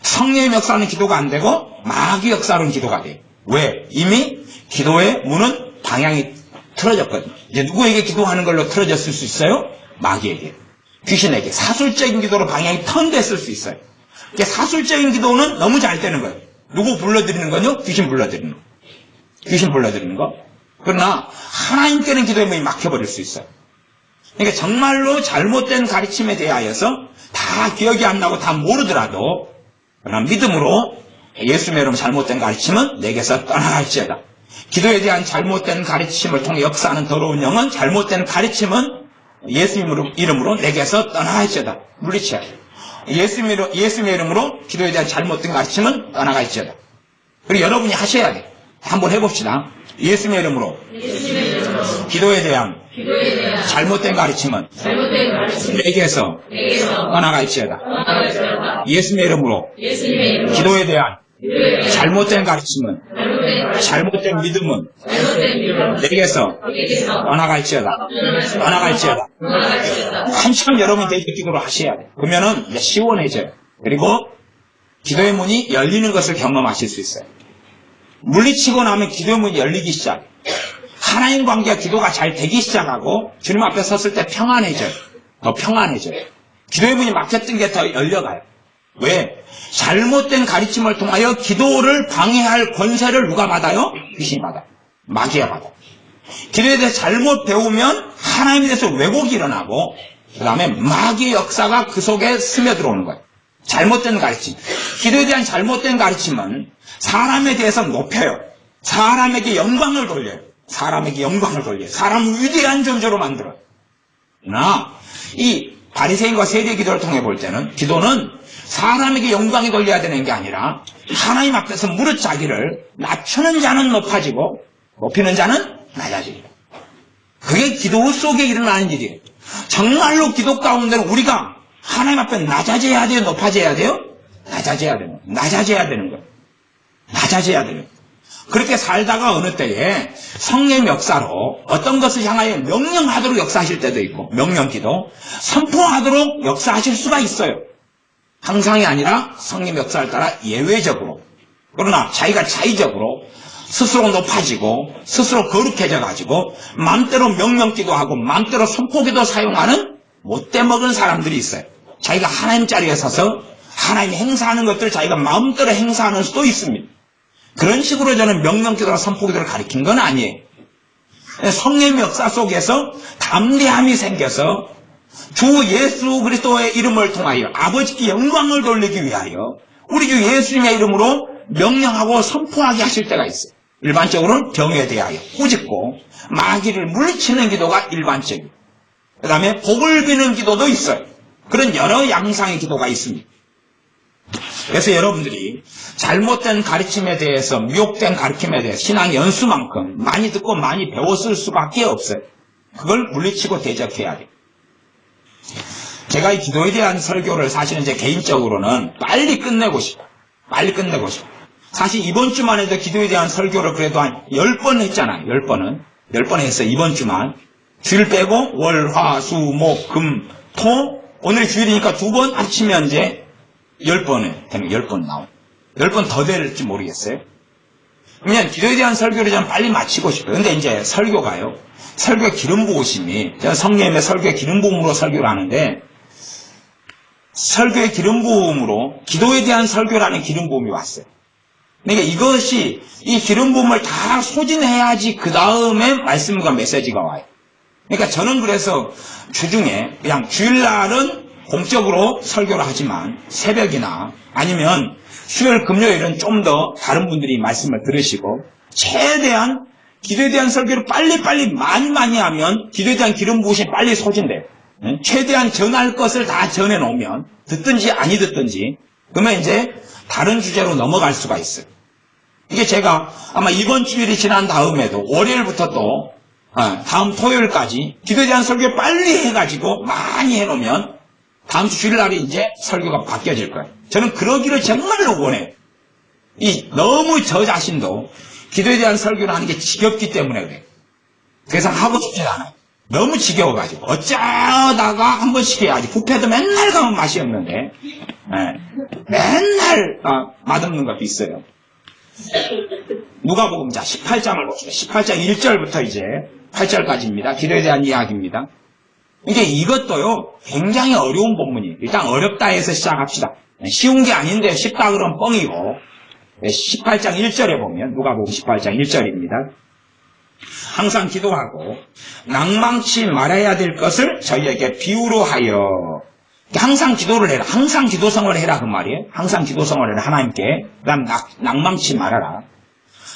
Speaker 1: 성령의 역사는 기도가 안 되고 마귀 역사는 기도가 돼요. 왜? 이미 기도의 문은 방향이 틀어졌거든요. 이제 누구에게 기도하는 걸로 틀어졌을 수 있어요? 마귀에게, 귀신에게. 사술적인 기도로 방향이 턴됐을 수 있어요. 그러니까 사술적인 기도는 너무 잘 되는 거예요. 누구 불러드리는 거요? 귀신 불러드리는 거. 귀신 불러드리는 거. 그러나 하나님께는 기도의 문이 막혀버릴 수 있어요. 그러니까 정말로 잘못된 가르침에 대하여서 다 기억이 안 나고 다 모르더라도 그러나 믿음으로 예수님의 이름 잘못된 가르침은 내게서 떠나갈지어다. 기도에 대한 잘못된 가르침을 통해 역사하는 더러운 영은 잘못된 가르침은 예수님 이름으로 내게서 떠나갈지어다. 물리쳐야 돼요. 예수님의 이름으로 기도에 대한 잘못된 가르침은 떠나갈지어다. 그리고 여러분이 하셔야 돼요. 한번 해봅시다. 예수님의 이름으로 기도에 대한 잘못된 가르침은 내게서 떠나갈지어다. 예수님의 이름으로 기도에 대한 잘못된 가르침은 잘못된 믿음은 내게서 떠나갈지어다. 한참 여러분이 대기 기도를 하셔야 돼요. 그러면은 이제 시원해져요. 그리고 기도의 문이 열리는 것을 경험하실 수 있어요. 물리치고 나면 기도의 문이 열리기 시작해요. 하나님 관계와 기도가 잘 되기 시작하고 주님 앞에 섰을 때 평안해져요. 더 평안해져요. 기도의 문이 막혔던 게 더 열려가요. 왜? 잘못된 가르침을 통하여 기도를 방해할 권세를 누가 받아요? 귀신이 받아요. 마귀가 받아요. 기도에 대해서 잘못 배우면 하나님에 대해서 왜곡이 일어나고 그 다음에 마귀의 역사가 그 속에 스며들어오는 거예요. 잘못된 가르침. 기도에 대한 잘못된 가르침은 사람에 대해서 높여요. 사람에게 영광을 돌려요. 사람을 위대한 존재로 만들어요. 그러나 이 바리새인과 세리의 기도를 통해 볼 때는 기도는 사람에게 영광이 돌려야 되는 게 아니라 하나님 앞에서 무릇 자기를 낮추는 자는 높아지고 높이는 자는 낮아지리라. 그게 기도 속에 일어나는 일이에요. 정말로 기도 가운데는 우리가 하나님 앞에 낮아져야 돼요? 높아져야 돼요? 낮아져야 되는 거예요. 그렇게 살다가 어느 때에 성령의 역사로 어떤 것을 향하여 명령하도록 역사하실 때도 있고, 명령기도 선포하도록 역사하실 수가 있어요. 항상이 아니라 성령의 역사를 따라 예외적으로. 그러나 자기가 자의적으로 스스로 높아지고 스스로 거룩해져 가지고 마음대로 명령기도 하고 마음대로 선포기도 사용하는 못돼 먹은 사람들이 있어요. 자기가 하나님 자리에 서서 하나님이 행사하는 것들을 자기가 마음대로 행사하는 수도 있습니다. 그런 식으로 저는 명령기도나 선포기도를 가리킨 건 아니에요. 성령의 역사 속에서 담대함이 생겨서 주 예수 그리스도의 이름을 통하여 아버지께 영광을 돌리기 위하여 우리 주 예수님의 이름으로 명령하고 선포하게 하실 때가 있어요. 일반적으로는 병에 대하여 꾸짖고 마귀를 물리치는 기도가 일반적이고, 그 다음에 복을 비는 기도도 있어요. 그런 여러 양상의 기도가 있습니다. 그래서 여러분들이 잘못된 가르침에 대해서, 미혹된 가르침에 대해서 신앙 연수만큼 많이 듣고 많이 배웠을 수밖에 없어요. 그걸 물리치고 대적해야 돼요. 제가 이 기도에 대한 설교를 사실은 제 개인적으로는 빨리 끝내고 싶어요. 빨리 끝내고 싶어요. 사실 이번 주만 해도 기도에 대한 설교를 그래도 한 10번 했잖아요. 10번 했어요. 이번 주만. 주일 빼고 월, 화, 수, 목, 금, 토. 오늘 주일이니까 2번 합치면 이제 10번에 되면 10번 나와요. 10번 더 될지 모르겠어요. 그러면 기도에 대한 설교를 좀 빨리 마치고 싶어요. 근데 이제 설교가요. 설교 기름 부으심이, 제가 성령의 설교의 기름 부음으로 설교를 하는데, 설교의 기름 부음으로 기도에 대한 설교라는 기름 부음이 왔어요. 그러니까 이것이, 이 기름 부음을 다 소진해야지 그 다음에 말씀과 메시지가 와요. 그러니까 저는 그래서 주중에 그냥 주일날은 공적으로 설교를 하지만 새벽이나 아니면 수요일 금요일은 좀 더 다른 분들이 말씀을 들으시고 최대한 기도에 대한 설교를 빨리 많이 하면 기도에 대한 기름 부으심이 빨리 소진돼요. 최대한 전할 것을 다 전해놓으면 듣든지 아니 듣든지 그러면 이제 다른 주제로 넘어갈 수가 있어요. 이게 제가 아마 이번 주일이 지난 다음에도 월요일부터 또 다음 토요일까지 기도에 대한 설교 빨리 해가지고 많이 해놓으면 다음 주 주일날이 이제 설교가 바뀌어질 거예요. 저는 그러기를 정말로 원해요. 너무 저 자신도 기도에 대한 설교를 하는 게 지겹기 때문에 그래요. 그래서 하고 싶지 않아요. 너무 지겨워가지고 어쩌다가 한 번씩 해야지. 뷔페도 맨날 가면 맛이 없는데 맨날 맛없는 것도 있어요. 누가복음 18장을 봅시다. 18장 1절부터 이제 8절까지입니다. 기도에 대한 이야기입니다. 이제 이것도요 굉장히 어려운 본문이에요. 일단 어렵다 해서 시작합시다. 쉬운 게 아닌데 쉽다 그러면 뻥이고 18장 1절에 보면 누가복음 18장 1절입니다. 항상 기도하고 낭망치 말아야 될 것을 저희에게 비유로 하여. 항상 기도를 해라. 항상 기도생활을 해라 그 말이에요. 항상 기도생활을 해라 하나님께. 그 다음 낭망치 말아라.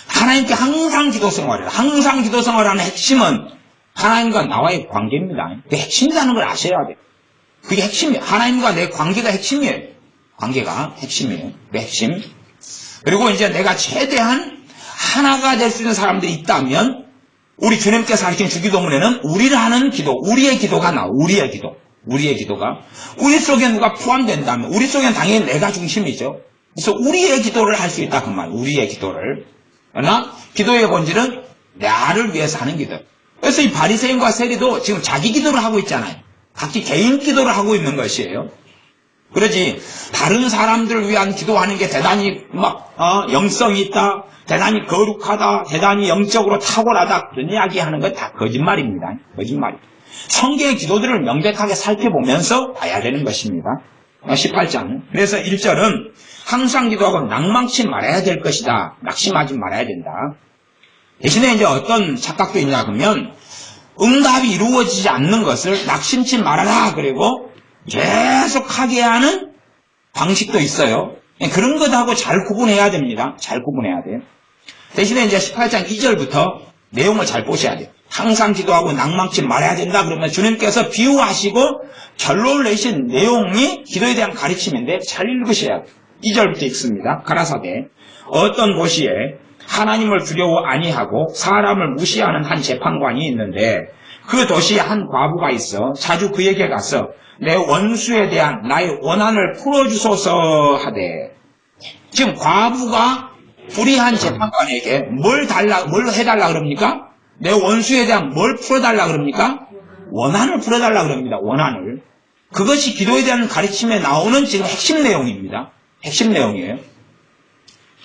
Speaker 1: 하나님께 항상 기도생활을 해라. 항상 기도생활하는 핵심은 하나님과 나와의 관계입니다. 그 핵심이라는 걸 아셔야 돼요. 그게 핵심이에요. 하나님과 내 관계가 핵심이에요. 관계가 핵심이에요. 그 핵심. 그리고 이제 내가 최대한 하나가 될 수 있는 사람들이 있다면 우리 주님께서 가르친 주기도문에는 우리를 하는 기도, 우리의 기도가 나와. 우리의 기도가 우리 속에 누가 포함된다면 우리 속에는 당연히 내가 중심이죠. 그래서 우리의 기도를 할 수 있다 그 말. 우리의 기도를. 그러나 기도의 본질은 나를 위해서 하는 기도. 그래서 이 바리새인과 세리도 지금 자기 기도를 하고 있잖아요. 각기 개인 기도를 하고 있는 것이에요. 그러지 다른 사람들을 위한 기도하는 게 대단히 영성이 있다, 대단히 거룩하다, 대단히 영적으로 탁월하다 그런 이야기하는 건 다 거짓말입니다. 거짓말. 성경의 기도들을 명백하게 살펴보면서 봐야 되는 것입니다. 18장. 그래서 1절은 항상 기도하고 낭망치 말아야 될 것이다. 낙심하지 말아야 된다. 대신에 이제 어떤 착각도 있냐 그러면 응답이 이루어지지 않는 것을 낙심치 말아라 그리고 계속 하게 하는 방식도 있어요. 그런 것하고 잘 구분해야 됩니다. 잘 구분해야 돼요. 대신에 이제 18장 2절부터 내용을 잘 보셔야 돼요. 항상 기도하고 낭망치 말아야 된다 그러면 주님께서 비유하시고 결론을 내신 내용이 기도에 대한 가르침인데 잘 읽으셔야 돼요. 2절부터 읽습니다. 가라사대 어떤 도시에 하나님을 두려워 아니하고 사람을 무시하는 한 재판관이 있는데 그 도시에 한 과부가 있어 자주 그에게 가서 내 원수에 대한 나의 원한을 풀어주소서 하되. 지금 과부가 불의한 재판관에게 뭘 해달라 그럽니까? 내 원수에 대한 뭘 풀어달라 그럽니까? 원한을 풀어달라 그럽니다. 원한을. 그것이 기도에 대한 가르침에 나오는 지금 핵심 내용입니다. 핵심 내용이에요.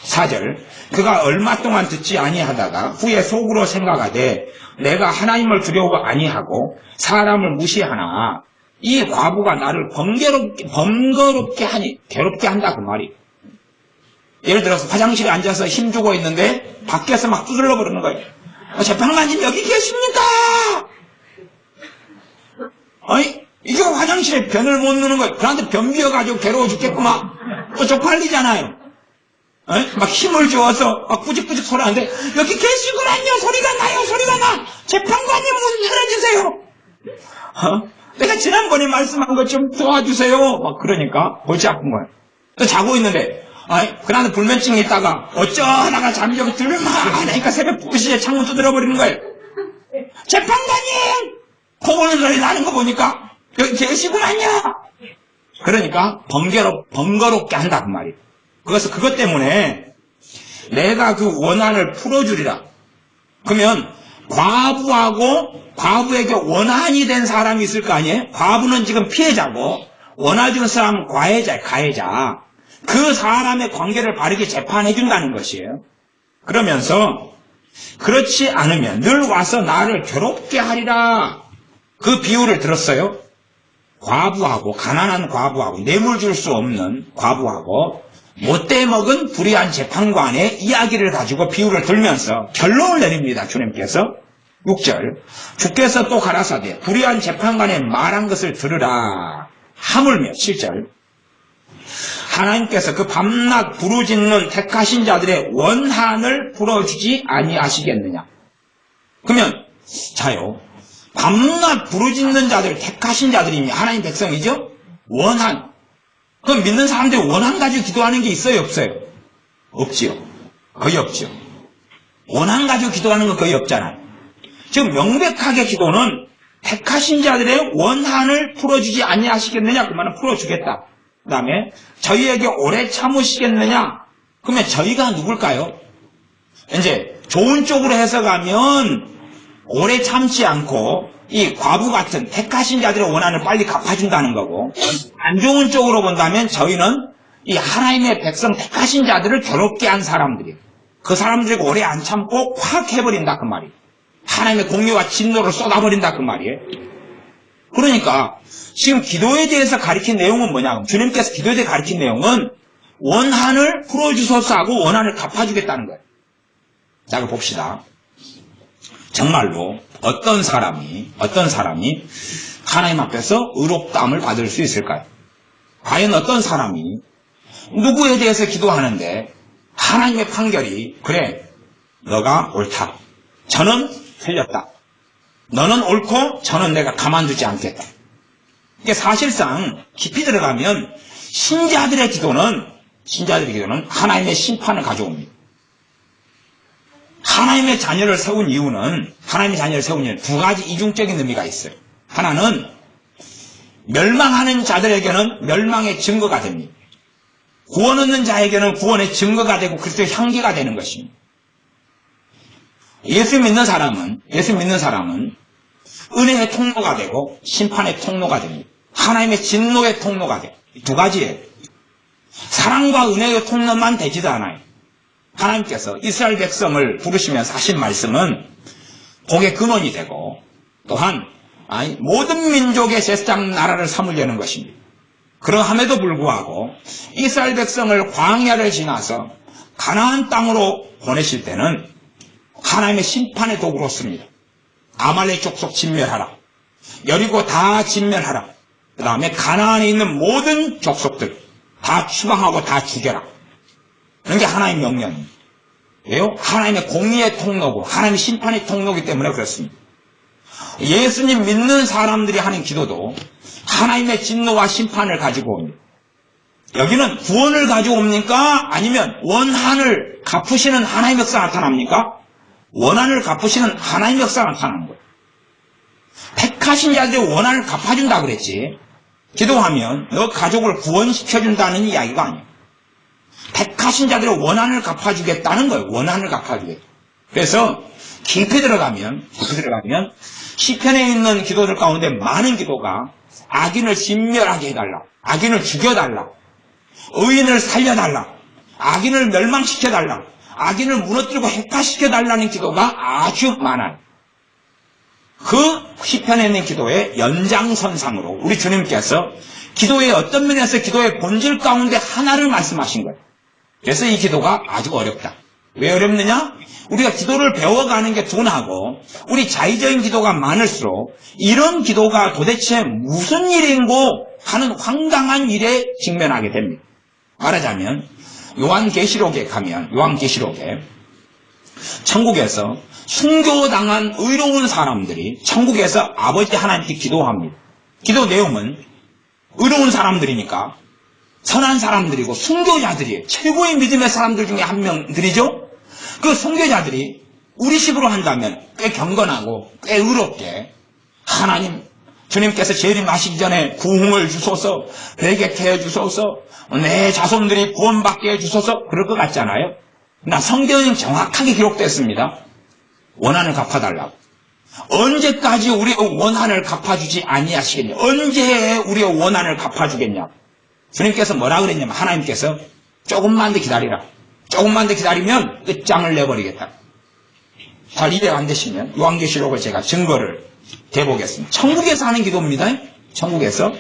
Speaker 1: 4절. 그가 얼마 동안 듣지 아니하다가 후에 속으로 생각하되 내가 하나님을 두려워 아니하고 사람을 무시하나 이 과부가 나를 번거롭게 하니 괴롭게 한다 그 말이. 예를 들어서 화장실에 앉아서 힘주고 있는데 밖에서 막 두들러 버리는 거예요. 재판관님 여기 계십니까? 아니 이게 화장실에 변을 못 넣는 거예요. 그한테 변 비어가지고 괴로워 죽겠구만. 또 쪽팔리잖아요. 막 힘을 주어서 막 꾸직꾸직 소리 하는데 여기 계시구나요. 소리가 나요. 소리가 나. 재판관님 문 열어주세요. 내가 지난번에 말씀한 것 좀 도와주세요. 막 그러니까 골치 아픈 거예요. 또 자고 있는데 그나마 불면증이 있다가 어쩌다가 잠자고 들면 막 하니까 새벽 2시에 창문 두드려 버리는 거예요. 재판관님 코 고는 소리 나는 거 보니까 여기 계시구만요. 그러니까 번거롭게 한다 그 말이에요. 그래서 그것 때문에 내가 그 원한을 풀어주리라. 그러면 과부에게 원한이 된 사람이 있을 거 아니에요? 과부는 지금 피해자고 원한 준 사람은 가해자. 그 사람의 관계를 바르게 재판해 준다는 것이에요. 그러면서 그렇지 않으면 늘 와서 나를 괴롭게 하리라. 그 비유를 들었어요. 과부하고 가난한 과부하고 뇌물 줄 수 없는 과부하고 못돼 먹은 불의한 재판관의 이야기를 가지고 비유를 들면서 결론을 내립니다. 주님께서 6절 주께서 또 가라사대 불의한 재판관의 말한 것을 들으라. 하물며 7절 하나님께서 그 밤낮 부르짖는 택하신 자들의 원한을 풀어주지 아니하시겠느냐. 그러면 자요 밤낮 부르짖는 자들 택하신 자들이면 하나님 백성이죠. 원한. 그럼 믿는 사람들이 원한 가지고 기도하는 게 있어요 없어요? 없지요. 거의 없죠. 원한 가지고 기도하는 건 거의 없잖아요. 지금 명백하게 기도는 택하신 자들의 원한을 풀어주지 아니하시겠느냐. 그 말은 풀어주겠다. 그 다음에 저희에게 오래 참으시겠느냐. 그러면 저희가 누굴까요? 이제 좋은 쪽으로 해석하면 오래 참지 않고 이 과부 같은 택하신 자들의 원한을 빨리 갚아준다는 거고, 안 좋은 쪽으로 본다면 저희는 이 하나님의 백성 택하신 자들을 괴롭게 한 사람들이에요. 그 사람들이 오래 안 참고 확 해버린다 그 말이에요. 하나님의 공의와 진노를 쏟아버린다 그 말이에요. 그러니까 지금 기도에 대해서 가르친 내용은 뭐냐? 주님께서 기도에 대해 가르친 내용은 원한을 풀어주소서 하고 원한을 갚아주겠다는 거예요. 자, 그럼 봅시다. 정말로 어떤 사람이 하나님 앞에서 의롭다함을 받을 수 있을까요? 과연 어떤 사람이 누구에 대해서 기도하는데 하나님의 판결이 그래 너가 옳다, 저는 틀렸다, 너는 옳고 저는 내가 가만두지 않겠다. 이게 사실상 깊이 들어가면 신자들의 기도는 하나님의 심판을 가져옵니다. 하나님의 자녀를 세운 이유는 두 가지 이중적인 의미가 있어요. 하나는 멸망하는 자들에게는 멸망의 증거가 됩니다. 구원 얻는 자에게는 구원의 증거가 되고 그리스도의 향기가 되는 것입니다. 예수 믿는 사람은 은혜의 통로가 되고 심판의 통로가 됩니다. 하나님의 진노의 통로가 돼요. 두 가지예요. 사랑과 은혜의 통로만 되지도 않아요. 하나님께서 이스라엘 백성을 부르시면서 하신 말씀은 복의 근원이 되고 또한 모든 민족의 제사장 나라를 삼으려는 것입니다. 그러함에도 불구하고 이스라엘 백성을 광야를 지나서 가나안 땅으로 보내실 때는 하나님의 심판의 도구로 씁니다. 아말렉 족속 진멸하라. 여리고 다 진멸하라. 그 다음에 가나안에 있는 모든 족속들 다 추방하고 다 죽여라. 그런 게 하나님의 명령입니다. 왜요? 하나님의 공의의 통로고 하나님의 심판의 통로이기 때문에 그렇습니다. 예수님 믿는 사람들이 하는 기도도 하나님의 진노와 심판을 가지고 옵니다. 여기는 구원을 가지고 옵니까? 아니면 원한을 갚으시는 하나님의 역사가 나타납니까? 원한을 갚으시는 하나님의 역사가 나타나는 거예요. 택하신 자들의 원한을 갚아준다 그랬지. 기도하면 너 가족을 구원시켜준다는 이야기가 아니에요. 택하신 자들의 원한을 갚아주겠다는 거예요. 원한을 갚아주겠다. 그래서 깊이 들어가면 시편에 있는 기도들 가운데 많은 기도가 악인을 진멸하게 해달라, 악인을 죽여달라, 의인을 살려달라, 악인을 멸망시켜달라, 악인을 무너뜨리고 해파시켜달라는 기도가 아주 많아요. 그 시편에 있는 기도의 연장선상으로 우리 주님께서 기도의 어떤 면에서 기도의 본질 가운데 하나를 말씀하신 거예요. 그래서 이 기도가 아주 어렵다. 왜 어렵느냐? 우리가 기도를 배워가는 게 둔하고 우리 자의적인 기도가 많을수록 이런 기도가 도대체 무슨 일인고 하는 황당한 일에 직면하게 됩니다. 말하자면 요한계시록에 가면 요한계시록에 천국에서 순교당한 의로운 사람들이 천국에서 아버지 하나님께 기도합니다. 기도 내용은 의로운 사람들이니까 선한 사람들이고 순교자들이에요. 최고의 믿음의 사람들 중에 한 명들이죠. 그 순교자들이 우리식으로 한다면 꽤 경건하고 꽤 의롭게 하나님 주님께서 재림하시기 전에 구흥을 주소서, 배객해 해주소서, 내 자손들이 구원받게 해주소서 그럴 것 같잖아요. 나 성경은 정확하게 기록됐습니다. 원한을 갚아달라고. 언제까지 우리의 원한을 갚아주지 아니하시겠냐? 언제 우리의 원한을 갚아주겠냐? 주님께서 뭐라 그랬냐면 하나님께서 조금만 더 기다리라. 조금만 더 기다리면 끝장을 내버리겠다. 잘 이해가 안 되시면 요한계시록을 제가 증거를 대보겠습니다. 천국에서 하는 기도입니다. 천국에서.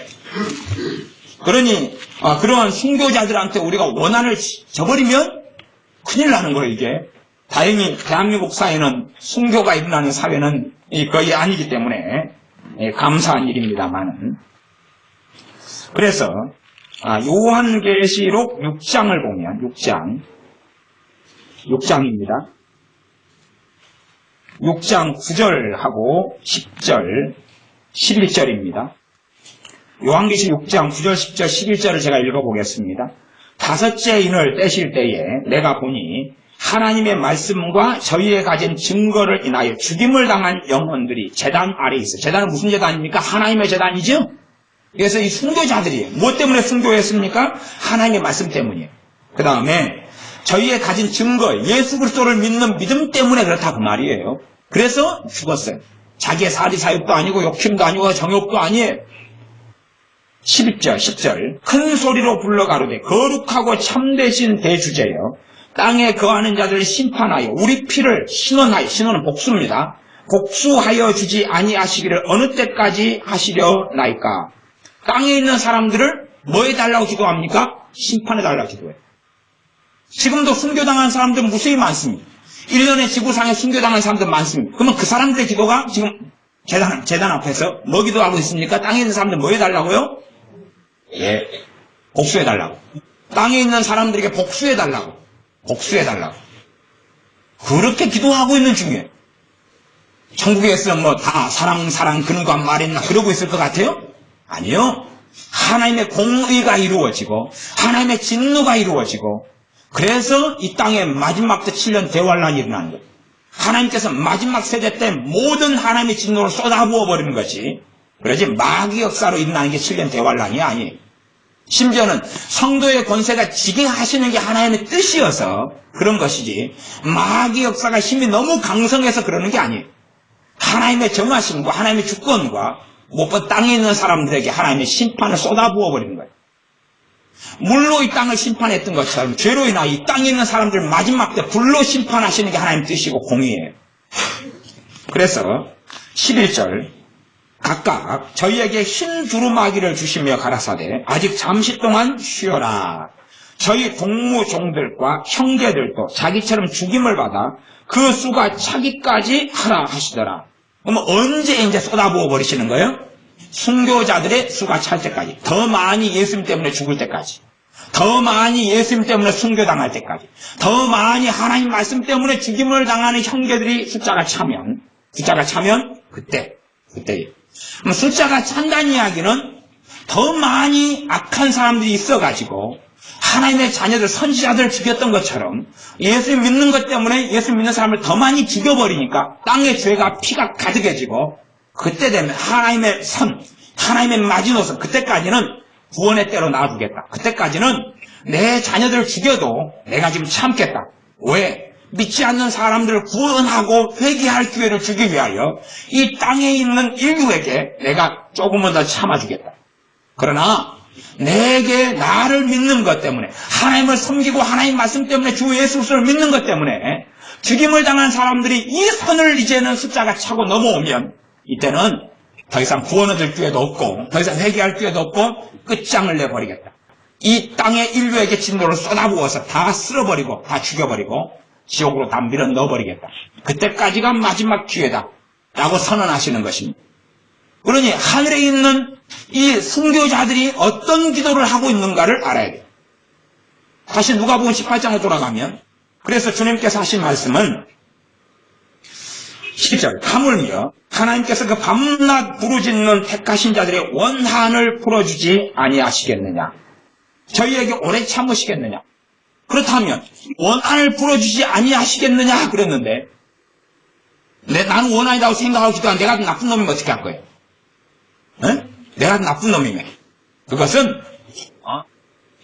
Speaker 1: 그러니 그런 순교자들한테 우리가 원한을 저버리면 큰일 나는 거예요. 이게. 다행히 대한민국 사회는 순교가 일어나는 사회는 거의 아니기 때문에 감사한 일입니다만. 그래서 요한계시록 6장을 보면 6장입니다. 6장 9절하고 10절, 11절입니다. 요한계시록 6장 9절, 10절, 11절을 제가 읽어보겠습니다. 다섯째 인을 떼실 때에 내가 보니 하나님의 말씀과 저희의 가진 증거를 인하여 죽임을 당한 영혼들이 제단 아래에 있어요. 제단은 무슨 제단입니까? 하나님의 제단이죠? 그래서 이 순교자들이 뭐 때문에 순교했습니까? 하나님의 말씀 때문이에요. 그 다음에 저희의 가진 증거, 예수 그리스도를 믿는 믿음 때문에 그렇다고 말이에요. 그래서 죽었어요. 자기의 사리사욕도 아니고 욕심도 아니고 정욕도 아니에요. 11절, 10절 큰 소리로 불러 가로되 거룩하고 참되신 대주제여 땅에 거하는 자들을 심판하여 우리 피를 신원하여, 신원은 복수입니다. 복수하여 주지 아니하시기를 어느 때까지 하시려나이까. 땅에 있는 사람들을 뭐 해달라고 기도합니까? 심판해달라고 기도해요. 지금도 순교당한 사람들은 무수히 많습니다. 1년에 지구상에 순교당한 사람들 많습니다. 그러면 그 사람들의 기도가 지금 재단 앞에서 뭐 기도하고 있습니까? 땅에 있는 사람들 뭐 해달라고요? 예, 복수해달라고. 땅에 있는 사람들에게 복수해달라고. 복수해달라고. 그렇게 기도하고 있는 중에 천국에서 뭐 다 사랑 그런가 말했나 그러고 있을 것 같아요? 아니요. 하나님의 공의가 이루어지고 하나님의 진노가 이루어지고 그래서 이 땅에 마지막 때 7년 대환란이 일어나는 거예요. 하나님께서 마지막 세대 때 모든 하나님의 진노를 쏟아부어 버리는 것이 그러지 마귀 역사로 일어나는 게 7년 대환란이 아니에요. 심지어는 성도의 권세가 지게 하시는 게 하나님의 뜻이어서 그런 것이지 마귀 역사가 힘이 너무 강성해서 그러는 게 아니에요. 하나님의 정하심과 하나님의 주권과 무엇보다 땅에 있는 사람들에게 하나님의 심판을 쏟아부어 버리는 거예요. 물로 이 땅을 심판했던 것처럼 죄로 인하여 이 땅에 있는 사람들 마지막 때 불로 심판하시는 게 하나님의 뜻이고 공의예요. 그래서 11절 각각 저희에게 흰 두루마기를 주시며 가라사대 아직 잠시 동안 쉬어라. 저희 동무종들과 형제들도 자기처럼 죽임을 받아 그 수가 차기까지 하라 하시더라. 그러면 언제 이제 쏟아부어 버리시는 거예요? 순교자들의 수가 찰 때까지, 더 많이 예수님 때문에 죽을 때까지, 더 많이 예수님 때문에 순교당할 때까지, 더 많이 하나님 말씀 때문에 죽임을 당하는 형제들이 숫자가 차면 그때 숫자가 찬다는 이야기는 더 많이 악한 사람들이 있어가지고 하나님의 자녀들, 선지자들을 죽였던 것처럼 예수님 믿는 것 때문에 예수님 믿는 사람을 더 많이 죽여버리니까 땅의 죄가 피가 가득해지고 그때 되면 하나님의 선, 하나님의 마지노선, 그때까지는 구원의 때로 놔두겠다. 그때까지는 내 자녀들을 죽여도 내가 지금 참겠다. 왜? 믿지 않는 사람들을 구원하고 회개할 기회를 주기 위하여 이 땅에 있는 인류에게 내가 조금은 더 참아주겠다. 그러나 내게 나를 믿는 것 때문에, 하나님을 섬기고 하나님 말씀 때문에 주 예수 그리스도를 믿는 것 때문에 죽임을 당한 사람들이 이 선을 이제는 숫자가 차고 넘어오면, 이때는 더 이상 구원 얻을 기회도 없고 더 이상 회개할 기회도 없고 끝장을 내버리겠다. 이 땅의 인류에게 진노를 쏟아부어서 다 쓸어버리고 다 죽여버리고 지옥으로 다 밀어 넣어버리겠다. 그때까지가 마지막 기회다 라고 선언하시는 것입니다. 그러니 하늘에 있는 이 순교자들이 어떤 기도를 하고 있는가를 알아야 돼요. 다시 누가복음 18장으로 돌아가면, 그래서 주님께서 하신 말씀은 10절, 하물며 하나님께서 그 밤낮 부르짖는 택하신 자들의 원한을 풀어주지 아니하시겠느냐. 저희에게 오래 참으시겠느냐. 그렇다면 원한을 풀어주지 아니하시겠느냐 그랬는데, 나는 원한이라고 생각하고 기도하는 내가 나쁜 놈이면 어떻게 할 거예요? 내가 나쁜 놈이면 그것은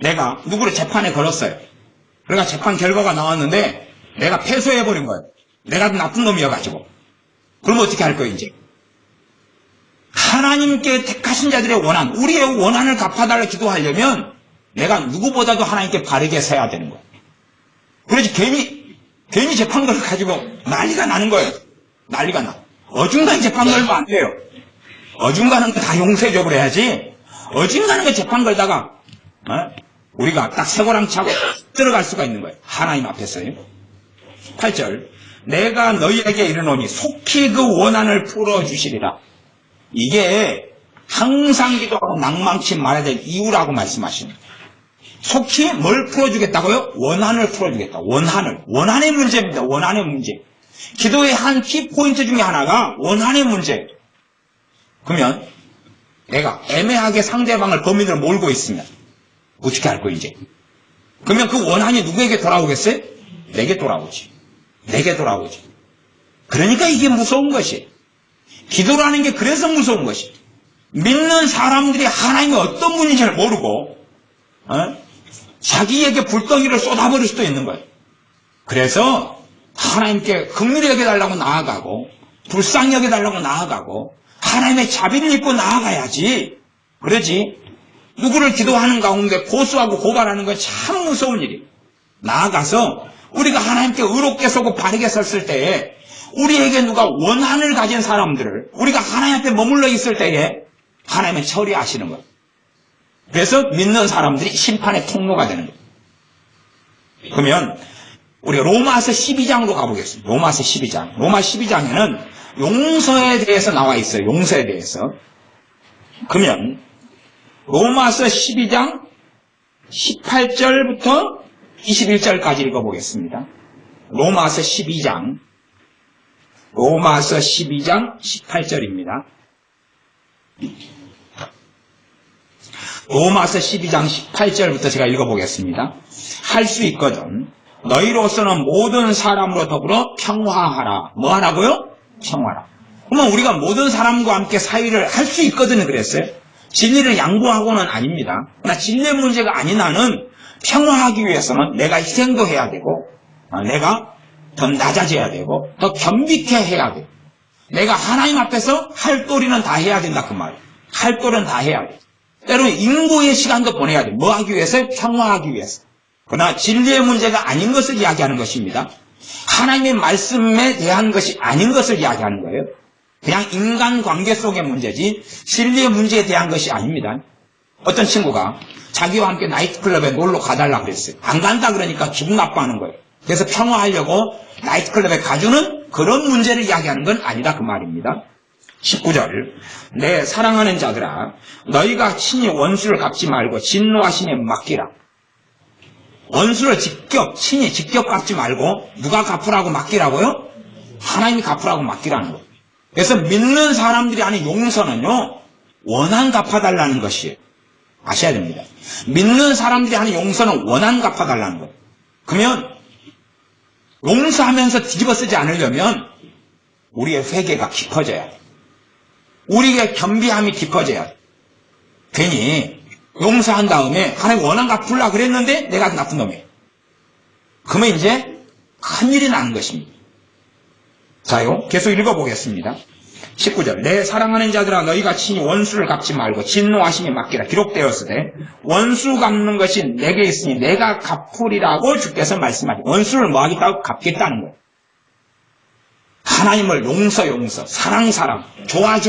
Speaker 1: 내가 누구를 재판에 걸었어요. 그러니까 재판 결과가 나왔는데 내가 패소해버린 거예요. 내가 나쁜 놈이어가지고. 그러면 어떻게 할 거예요? 이제 하나님께 택하신 자들의 원한, 우리의 원한을 갚아달라 기도하려면 내가 누구보다도 하나님께 바르게 서야 되는 거예요. 그래서 괜히 재판 걸 가지고 난리가 나는 거예요. 난리가 나. 어중간히 재판 걸면 안 돼요. 어중간한 거 다 용서적으로 해야지, 어중간한 거 재판 걸다가 우리가 딱 쇠고랑 차고 들어갈 수가 있는 거예요. 하나님 앞에서요. 8절, 내가 너희에게 이르노니 속히 그 원한을 풀어주시리라. 이게 항상 기도하고 낭망치 말아야 될 이유라고 말씀하십니다. 속히 뭘 풀어주겠다고요? 원한을 풀어주겠다. 원한의 문제입니다. 원한의 문제. 기도의 한 키포인트 중에 하나가 원한의 문제. 그러면 내가 애매하게 상대방을, 범인을 몰고 있으면 어떻게 할 거예요, 이제? 그러면 그 원한이 누구에게 돌아오겠어요? 내게 돌아오지. 내게 돌아오지. 그러니까 이게 무서운 것이, 기도라는 게 그래서 무서운 것이, 믿는 사람들이 하나님이 어떤 분인지를 모르고 자기에게 불덩이를 쏟아버릴 수도 있는 거예요. 그래서 하나님께 긍휼히 여겨달라고 나아가고 불쌍히 여겨달라고 나아가고 하나님의 자비를 입고 나아가야지. 그러지 누구를 기도하는 가운데 고소하고 고발하는 건 참 무서운 일이에요. 나아가서 우리가 하나님께 의롭게 서고 바르게 섰을 때에 우리에게 누가 원한을 가진 사람들을 우리가 하나님 앞에 머물러 있을 때에 하나님은 처리하시는 거예요. 그래서 믿는 사람들이 심판의 통로가 되는 거예요. 그러면 우리 로마서 12장으로 가보겠습니다. 로마서 12장. 로마 12장에는 용서에 대해서 나와 있어요. 용서에 대해서. 그러면 로마서 12장 18절부터 21절까지 읽어보겠습니다. 로마서 12장 18절입니다. 로마서 12장 18절부터 제가 읽어보겠습니다. 할 수 있거든 너희로서는 모든 사람으로 더불어 평화하라. 뭐 하라고요? 평화라. 그러면 우리가 모든 사람과 함께 사회를 할 수 있거든요. 그랬어요. 진리를 양보하고는 아닙니다. 그러나 진리의 문제가 아닌 한은 평화하기 위해서는 내가 희생도 해야 되고 내가 더 낮아져야 되고 더 겸비케 해야 돼요. 내가 하나님 앞에서 할 도리는 다 해야 된다 그 말이에요. 할 도리는 다 해야 돼요. 때로 인고의 시간도 보내야 돼요. 뭐 하기 위해서? 평화하기 위해서. 그러나 진리의 문제가 아닌 것을 이야기하는 것입니다. 하나님의 말씀에 대한 것이 아닌 것을 이야기하는 거예요. 그냥 인간관계 속의 문제지 진리의 문제에 대한 것이 아닙니다. 어떤 친구가 자기와 함께 나이트클럽에 놀러 가달라고 그랬어요. 안 간다 그러니까 기분 나빠하는 거예요. 그래서 평화하려고 나이트클럽에 가주는 그런 문제를 이야기하는 건 아니다 그 말입니다. 19절, 내 사랑하는 자들아 너희가 친히 원수를 갚지 말고 진노하심에 맡기라. 원수를 친히 직접 갚지 말고 누가 갚으라고 맡기라고요? 하나님이 갚으라고 맡기라는 거예요. 그래서 믿는 사람들이 하는 용서는요 원한 갚아달라는 것이에요. 아셔야 됩니다. 믿는 사람들이 하는 용서는 원한 갚아달라는 거예요. 그러면 용서하면서 뒤집어 쓰지 않으려면 우리의 회개가 깊어져야 돼요. 우리의 겸비함이 깊어져야 돼요. 괜히 용서한 다음에 하나님 원한 갚으려고 그랬는데 내가 나쁜 놈이에요. 그러면 이제 큰일이 나는 것입니다. 자요, 계속 읽어보겠습니다. 19절. 내 사랑하는 자들아 너희가 친히 원수를 갚지 말고 진노하심에 맡기라. 기록되었으되 원수 갚는 것이 내게 있으니 내가 갚으리라고 주께서 말씀하시고, 원수를 뭐 하겠다고? 갚겠다는 거예요. 하나님을 용서, 사랑, 좋아,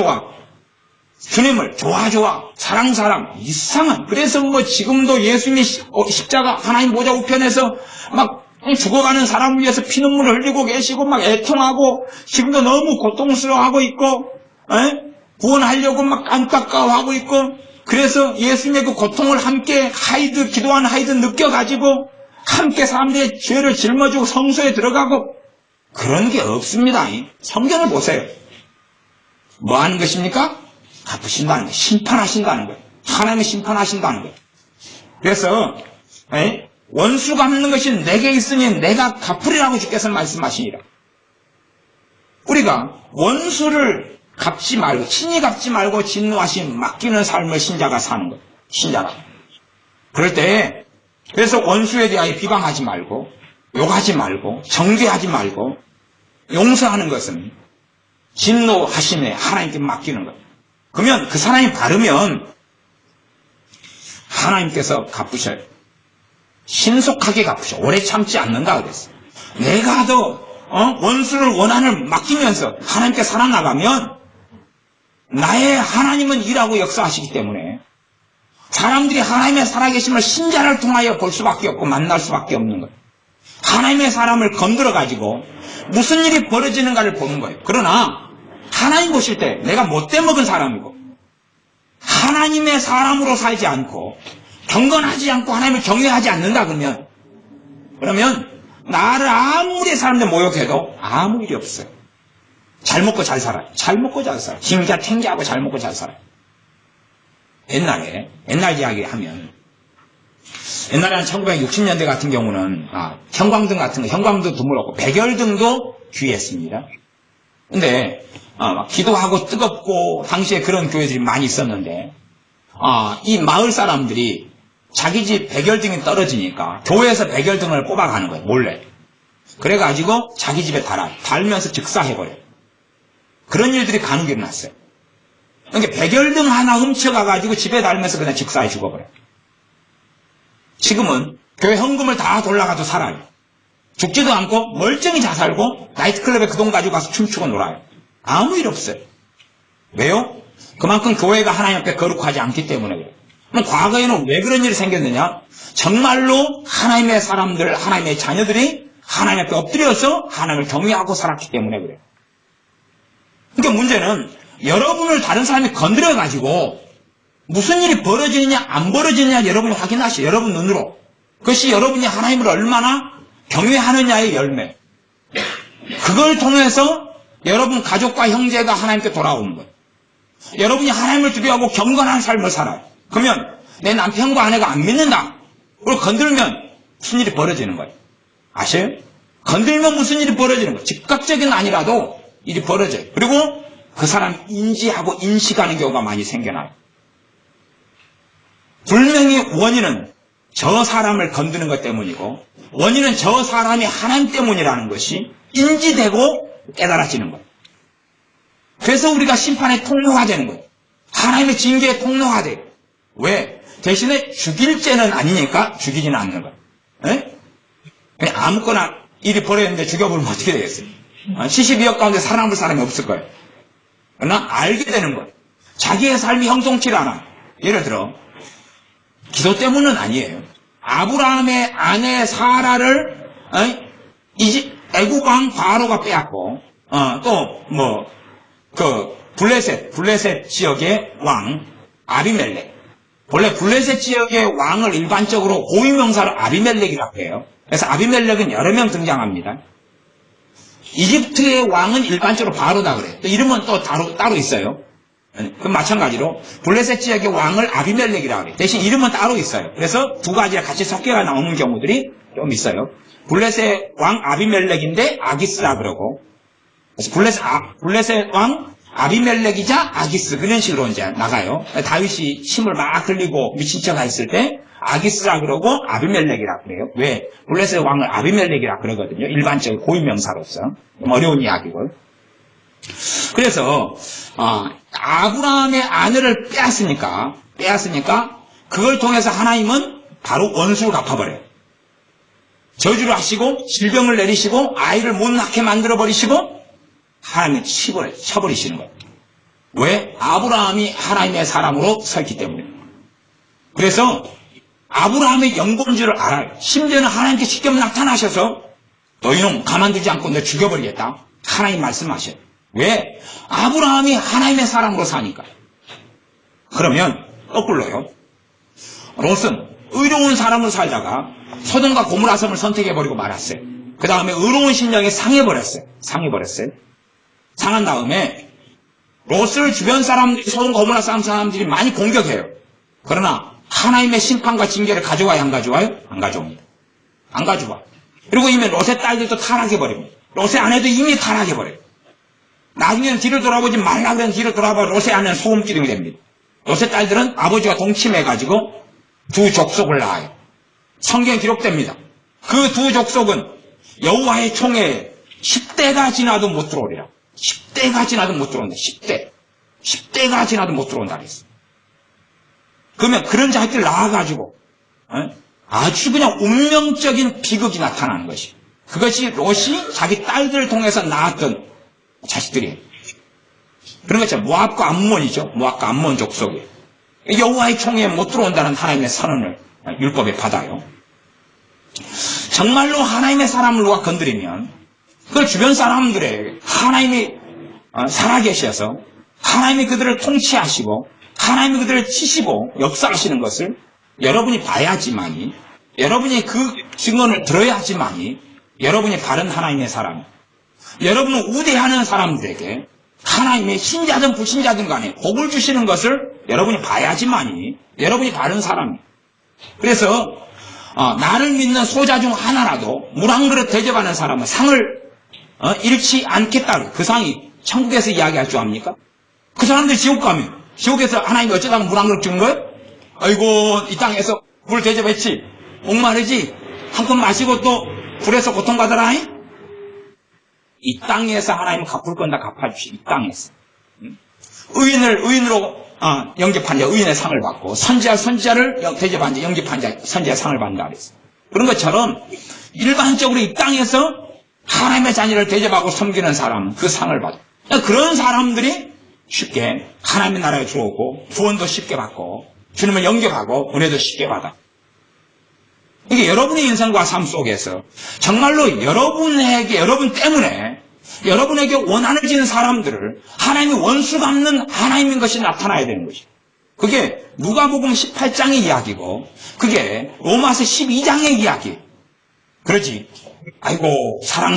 Speaker 1: 주님을 좋아, 사랑, 이상한. 그래서 뭐 지금도 예수님이 십자가 하나님 보좌 우편에서 막 죽어가는 사람을 위해서 피눈물을 흘리고 계시고 막 애통하고 지금도 너무 고통스러워하고 있고, 구원하려고 막 안타까워하고 있고, 그래서 예수님의 그 고통을 함께 기도하는 하이드 느껴가지고 함께 사람들의 죄를 짊어지고 성소에 들어가고, 그런 게 없습니다. 성경을 보세요. 뭐 하는 것입니까? 갚으신다는 거예요. 심판하신다는 거예요. 하나님이 심판하신다는 거예요. 그래서 원수 갚는 것이 내게 있으니 내가 갚으리라고 주께서 말씀하시니라. 우리가 원수를 갚지 말고, 친히 갚지 말고 진노하신 맡기는 삶을 신자가 사는 거예요. 신자가. 그럴 때, 그래서 원수에 대하여 비방하지 말고, 욕하지 말고, 정죄하지 말고, 용서하는 것은 진노하심에 하나님께 맡기는 거예요. 그러면 그 사람이 바르면 하나님께서 갚으셔요. 신속하게 갚으셔. 오래 참지 않는다 그랬어요. 내가 더 원수를 원한을 맡기면서 하나님께 살아나가면 나의 하나님은 일하고 역사하시기 때문에 사람들이 하나님의 살아계심을 신자를 통하여 볼 수밖에 없고 만날 수밖에 없는 거예요. 하나님의 사람을 건드려가지고 무슨 일이 벌어지는가를 보는 거예요. 그러나 하나님 보실 때 내가 못돼 먹은 사람이고 하나님의 사람으로 살지 않고 경건하지 않고 하나님을 경외하지 않는다 그러면 나를 아무리 사람들 모욕해도 아무 일이 없어요. 잘 먹고 잘 살아요. 팅기하고 잘 먹고 잘 살아요. 옛날 이야기 하면 옛날에 한 1960년대 같은 경우는 형광등 같은 거, 형광등 드물었고 백열등도 귀했습니다. 근데 기도하고 뜨겁고 당시에 그런 교회들이 많이 있었는데 이 마을 사람들이 자기 집 백열등이 떨어지니까 교회에서 백열등을 뽑아가는 거예요. 몰래. 그래가지고 자기 집에 달면서 즉사해버려요. 그런 일들이 간혹 일어났어요. 그러니까 백열등 하나 훔쳐가가지고 집에 달면서 그냥 즉사해 죽어버려요. 지금은 교회 헌금을 다 돌아가도 살아요. 죽지도 않고 멀쩡히 잘 살고 나이트클럽에 그 돈 가지고 가서 춤추고 놀아요. 아무 일 없어요. 왜요? 그만큼 교회가 하나님 앞에 거룩하지 않기 때문에 그래요. 그럼 과거에는 왜 그런 일이 생겼느냐? 정말로 하나님의 사람들, 하나님의 자녀들이 하나님 앞에 엎드려서 하나님을 경외하고 살았기 때문에 그래요. 그러니까 문제는 여러분을 다른 사람이 건드려가지고 무슨 일이 벌어지느냐 안 벌어지느냐 여러분이 확인하시오. 여러분 눈으로. 그것이 여러분이 하나님을 얼마나 경외하느냐의 열매. 그걸 통해서 여러분 가족과 형제가 하나님께 돌아오는 거예요. 여러분이 하나님을 두려워하고 경건한 삶을 살아요. 그러면 내 남편과 아내가 안 믿는다. 그걸 건들면 무슨 일이 벌어지는 거예요. 아셔요? 건들면 무슨 일이 벌어지는 거예요. 즉각적인 아니라도 일이 벌어져요. 그리고 그 사람 인지하고 인식하는 경우가 많이 생겨나요. 분명히 원인은 저 사람을 건드는 것 때문이고 원인은 저 사람이 하나님 때문이라는 것이 인지되고 깨달아지는 거예요. 그래서 우리가 심판의 통로가 되는 거예요. 하나님의 징계의 통로가 돼요. 왜? 대신에 죽일 죄는 아니니까 죽이지는 않는 거예요. 그냥 아무거나 일이 벌어졌는데 죽여버리면 어떻게 되겠어요? 72억 가운데 살아남을 사람이 없을 거예요. 그러나 알게 되는 거예요. 자기의 삶이 형통치를 않아요. 예를 들어 기도 때문은 아니에요. 아브라함의 아내 사라를 애국 왕 바로가 빼앗고 블레셋 지역의 왕 아비멜렉. 원래 블레셋 지역의 왕을 일반적으로 고유명사로 아비멜렉이라고 해요. 그래서 아비멜렉은 여러 명 등장합니다. 이집트의 왕은 일반적으로 바로다 그래요. 또 이름은 또 따로 있어요. 그럼 마찬가지로 블레셋 지역의 왕을 아비멜렉이라고 그래요. 대신 이름은 따로 있어요. 그래서 두 가지가 같이 섞여가 나오는 경우들이 좀 있어요. 블레셋 왕 아비멜렉인데 아기스라 그러고, 그래서 블레셋 왕 아비멜렉이자 아기스 그런 식으로 이제 나가요. 다윗이 침을 막 흘리고 미친 척 했을 때 아기스라 그러고 아비멜렉이라 그래요. 왜? 블레셋 왕을 아비멜렉이라 그러거든요. 일반적인 고유명사로서. 어려운 이야기고. 그래서 아브라함의 아내를 빼앗으니까 그걸 통해서 하나님은 바로 원수를 갚아버려요. 저주를 하시고 질병을 내리시고 아이를 못 낳게 만들어버리시고 하나님이 쳐버리시는 거예요. 왜? 아브라함이 하나님의 사람으로 섰기 때문에. 그래서 아브라함의 영본줄을 알아요. 심지어는 하나님께 직접 나타나셔서 너희는 가만두지 않고 너 죽여버리겠다. 하나님 말씀하셔요. 왜? 아브라함이 하나님의 사람으로 사니까. 그러면 거꾸로요. 롯은 의로운 사람으로 살다가 소돔과 고모라 섬을 선택해버리고 말았어요. 그 다음에 의로운 심령이 상해버렸어요. 상한 다음에 롯을 주변 사람들이 소돔과 고모라 사람들이 많이 공격해요. 그러나 하나님의 심판과 징계를 가져와야 안 가져와요? 안 가져옵니다. 안 가져와. 그리고 이미 롯의 딸들도 타락해버리고 롯의 아내도 이미 타락해버려요. 나중에는 뒤를 돌아보지 말라 그러면 뒤를 돌아봐 롯의 아내는 소금기둥이 됩니다. 롯의 딸들은 아버지가 동침해가지고 두 족속을 낳아요. 성경에 기록됩니다. 그 두 족속은 여호와의 총회에 10대가 지나도 못 들어오리라. 10대가 지나도 못 들어온다. 10대가 지나도 못 들어온다 그랬어. 그러면 그런 자식들 낳아가지고 아주 그냥 운명적인 비극이 나타나는 것이. 그것이 롯이 자기 딸들을 통해서 낳았던 자식들이에요. 그런 것처럼 모압과 암몬이죠. 모압과 암몬 족속이 여호와의 총회에 못 들어온다는 하나님의 선언을 율법에 받아요. 정말로 하나님의 사람을 누가 건드리면 그 주변 사람들에게 하나님이 살아계셔서 하나님이 그들을 통치하시고 하나님이 그들을 치시고 역사하시는 것을 여러분이 봐야지만이, 여러분이 그 증언을 들어야지만이 여러분이 바른 하나님의 사람, 여러분을 우대하는 사람들에게 하나님의 신자든 불신자든 간에 복을 주시는 것을 여러분이 봐야지만이 여러분이 바른 사람이에요. 그래서 나를 믿는 소자 중 하나라도 물 한 그릇 대접하는 사람은 상을 잃지 않겠다. 그 상이 천국에서 이야기할 줄 압니까? 그 사람들 지옥 가면 지옥에서 하나님이 어쩌다가 물 한 그릇 준 거예요? 아이고 이 땅에서 물 대접했지 목마르지 한 컵 마시고 또 불에서 고통받아라. 이 땅에서 하나님은 갚을 건 다 갚아주시. 이 땅에서 의인으로 영접한 자 의인의 상을 받고 선지자를 대접한 자 영접한 자 선지자의 상을 받는다 그랬어. 그런 것처럼 일반적으로 이 땅에서 하나님의 자녀를 대접하고 섬기는 사람은 그 상을 받아. 그런 사람들이 쉽게 하나님의 나라에 들어오고 구원도 쉽게 받고 주님을 영접하고 은혜도 쉽게 받아. 이게 여러분의 인생과 삶 속에서 정말로 여러분 때문에 여러분에게 원한을 지는 사람들을 하나님이 원수 갚는 하나님인 것이 나타나야 되는 것이에요. 그게 누가복음 18장의 이야기고 그게 로마서 12장의 이야기. 그러지 아이고 사랑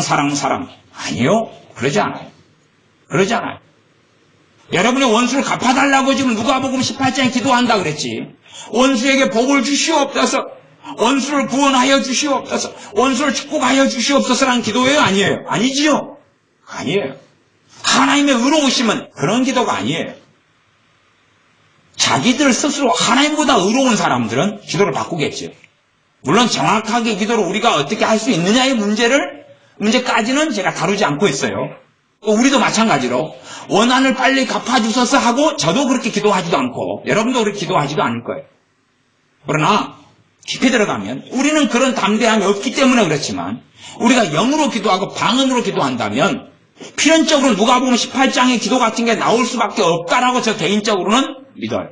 Speaker 1: 아니요. 그러지 않아요. 여러분의 원수를 갚아달라고 지금 누가복음 18장에 기도한다 그랬지. 원수에게 복을 주시옵소서, 원수를 구원하여 주시옵소서, 원수를 축복하여 주시옵소서라는 기도예요? 아니에요? 아니지요? 아니에요. 하나님의 의로우심은 그런 기도가 아니에요. 자기들 스스로 하나님보다 의로운 사람들은 기도를 바꾸겠죠. 물론 정확하게 기도를 우리가 어떻게 할 수 있느냐의 문제까지는 제가 다루지 않고 있어요. 우리도 마찬가지로 원한을 빨리 갚아주셔서 하고 저도 그렇게 기도하지도 않고 여러분도 그렇게 기도하지도 않을 거예요. 그러나 깊이 들어가면 우리는 그런 담대함이 없기 때문에 그렇지만 우리가 영으로 기도하고 방언으로 기도한다면 필연적으로 누가복음 18장의 기도 같은 게 나올 수밖에 없다라고 저 개인적으로는 믿어요.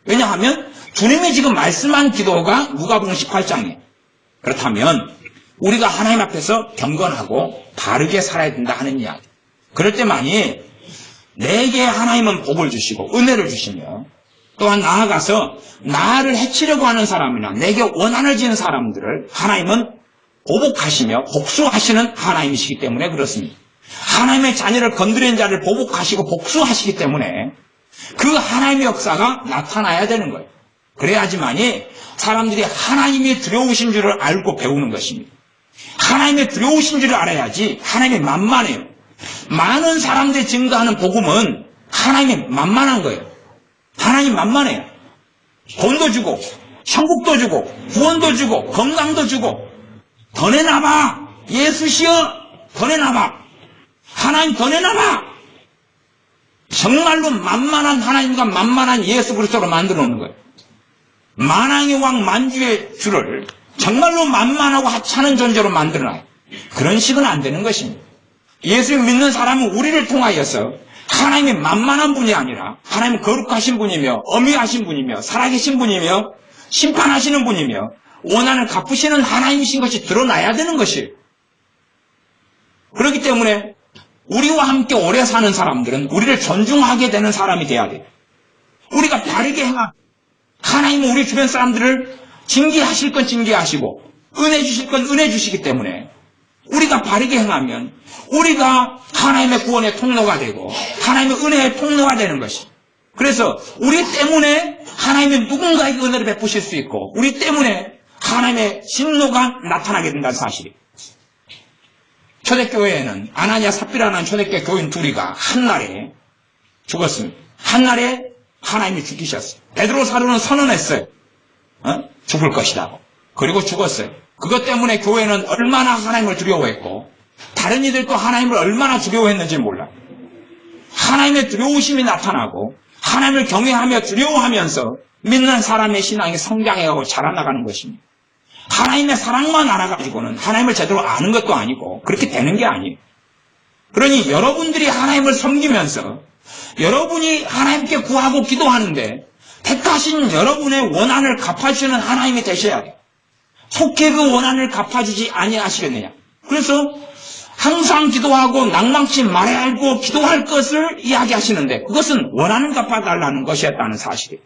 Speaker 1: 왜냐하면 주님이 지금 말씀한 기도가 누가복음 18장이에요. 그렇다면 우리가 하나님 앞에서 경건하고 바르게 살아야 된다 하는 이야기. 그럴 때만이 내게 하나님은 복을 주시고 은혜를 주시며 또한 나아가서 나를 해치려고 하는 사람이나 내게 원한을 지는 사람들을 하나님은 보복하시며 복수하시는 하나님이시기 때문에 그렇습니다. 하나님의 자녀를 건드린 자를 보복하시고 복수하시기 때문에 그 하나님의 역사가 나타나야 되는 거예요. 그래야지만이 사람들이 하나님이 두려우신 줄을 알고 배우는 것입니다. 하나님의 두려우신 줄을 알아야지 하나님이 만만해요. 많은 사람들이 증거하는 복음은 하나님이 만만한 거예요. 하나님 만만해요. 돈도 주고 천국도 주고 구원도 주고 건강도 주고 더 내놔봐. 예수시여 더 내놔봐. 하나님 더 내놔봐. 정말로 만만한 하나님과 만만한 예수 그리스도로 만들어 놓는 거예요. 만왕의 왕 만주의 주를 정말로 만만하고 하찮은 존재로 만들어놔요. 그런 식은 안 되는 것입니다. 예수 믿는 사람은 우리를 통하여서 하나님이 만만한 분이 아니라 하나님은 거룩하신 분이며 엄위하신 분이며 살아계신 분이며 심판하시는 분이며 원한을 갚으시는 하나님이신 것이 드러나야 되는 것이에요. 그렇기 때문에 우리와 함께 오래 사는 사람들은 우리를 존중하게 되는 사람이 돼야 돼요. 우리가 바르게 행하 하나님은 우리 주변 사람들을 징계하실 건 징계하시고 은혜 주실 건 은혜 주시기 때문에 우리가 바르게 행하면 우리가 하나님의 구원의 통로가 되고 하나님의 은혜의 통로가 되는 것이. 그래서 우리 때문에 하나님이 누군가에게 은혜를 베푸실 수 있고 우리 때문에 하나님의 진노가 나타나게 된다는 사실이. 초대교회에는 아나니아 삽비라는 초대교회 교인 둘이가 한날에 죽었습니다. 한날에 하나님이 죽이셨어요. 베드로 사도는 선언했어요. 죽을 것이다. 그리고 죽었어요. 그것 때문에 교회는 얼마나 하나님을 두려워했고 다른 이들도 하나님을 얼마나 두려워했는지 몰라요. 하나님의 두려우심이 나타나고 하나님을 경외하며 두려워하면서 믿는 사람의 신앙이 성장해가고 자라나가는 것입니다. 하나님의 사랑만 알아가지고는 하나님을 제대로 아는 것도 아니고 그렇게 되는 게 아니에요. 그러니 여러분들이 하나님을 섬기면서 여러분이 하나님께 구하고 기도하는데 택하신 여러분의 원한을 갚아주시는 하나님이 되셔야 돼요. 속히 그 원한을 갚아주지 아니하시겠느냐. 그래서 항상 기도하고 낭망치 말고 기도할 것을 이야기하시는데 그것은 원한을 갚아달라는 것이었다는 사실이에요.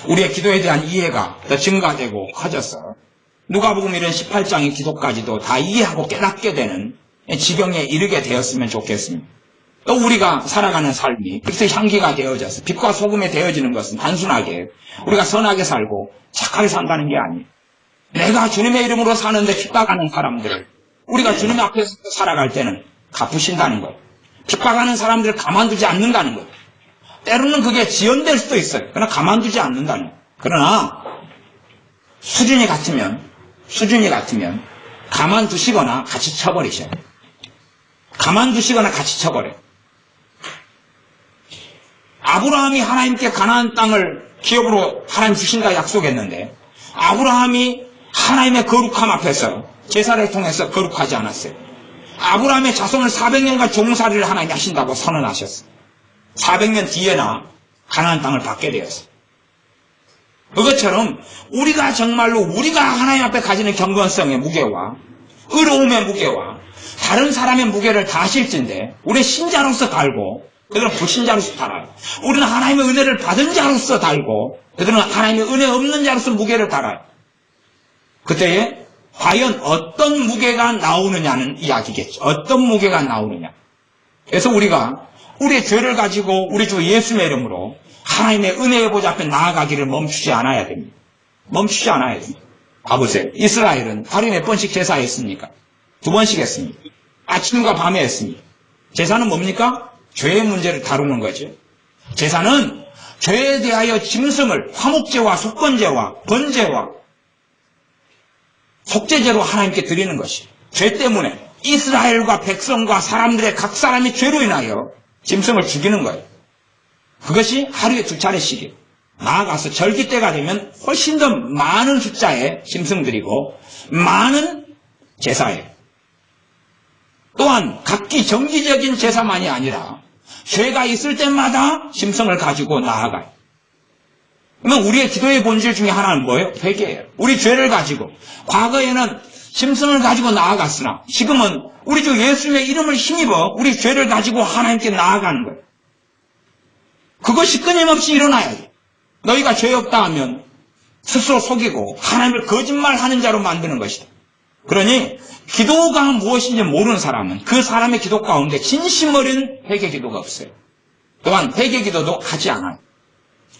Speaker 1: 우리의 기도에 대한 이해가 더 증가되고 커져서 누가복음 이런 18장의 기도까지도 다 이해하고 깨닫게 되는 지경에 이르게 되었으면 좋겠습니다. 또 우리가 살아가는 삶이 그래서 향기가 되어져서 빛과 소금이 되어지는 것은 단순하게 우리가 선하게 살고 착하게 산다는 게 아니에요. 내가 주님의 이름으로 사는데 핍박하는 사람들을 우리가 주님 앞에서 살아갈 때는 갚으신다는 거예요. 핍박하는 사람들을 가만두지 않는다는 거예요. 때로는 그게 지연될 수도 있어요. 그러나 가만두지 않는다는 거예요. 그러나 수준이 같으면 가만두시거나 같이 쳐버리셔요. 가만두시거나 같이 쳐버려요. 아브라함이 하나님께 가나안 땅을 기업으로 하나님 주신다 약속했는데 아브라함이 하나님의 거룩함 앞에서 제사를 통해서 거룩하지 않았어요. 아브라함의 자손을 400년간 종살이를 하나님이 하신다고 선언하셨어요. 400년 뒤에나 가나안 땅을 받게 되었어요. 그것처럼 우리가 정말로 우리가 하나님 앞에 가지는 경건성의 무게와 의로움의 무게와 다른 사람의 무게를 다 실진데 우리 신자로서 달고 그들은 불신자로서 달아요. 우리는 하나님의 은혜를 받은 자로서 달고 그들은 하나님의 은혜 없는 자로서 무게를 달아요. 그때에 과연 어떤 무게가 나오느냐는 이야기겠죠. 어떤 무게가 나오느냐. 그래서 우리가 우리의 죄를 가지고 우리 주 예수의 이름으로 하나님의 은혜의 보좌 앞에 나아가기를 멈추지 않아야 됩니다. 멈추지 않아야 됩니다. 봐보세요. 이스라엘은 하루에 몇 번씩 제사했습니까? 2번씩 했습니다. 아침과 밤에 했습니다. 제사는 뭡니까? 죄의 문제를 다루는 거죠. 제사는 죄에 대하여 짐승을 화목제와 속건제와 번제와 속죄제로 하나님께 드리는 것이 죄 때문에 이스라엘과 백성과 사람들의 각 사람이 죄로 인하여 짐승을 죽이는 거예요. 그것이 하루에 2차례씩이에요. 나아가서 절기 때가 되면 훨씬 더 많은 숫자의 짐승들이고 많은 제사예요. 또한 각기 정기적인 제사만이 아니라 죄가 있을 때마다 짐승을 가지고 나아가요. 그러면 우리의 기도의 본질 중에 하나는 뭐예요? 회개예요. 우리 죄를 가지고 과거에는 짐승을 가지고 나아갔으나 지금은 우리 주 예수의 이름을 힘입어 우리 죄를 가지고 하나님께 나아가는 거예요. 그것이 끊임없이 일어나야 돼요. 너희가 죄 없다 하면 스스로 속이고 하나님을 거짓말하는 자로 만드는 것이다. 그러니 기도가 무엇인지 모르는 사람은 그 사람의 기도 가운데 진심 어린 회개 기도가 없어요. 또한 회개 기도도 하지 않아요.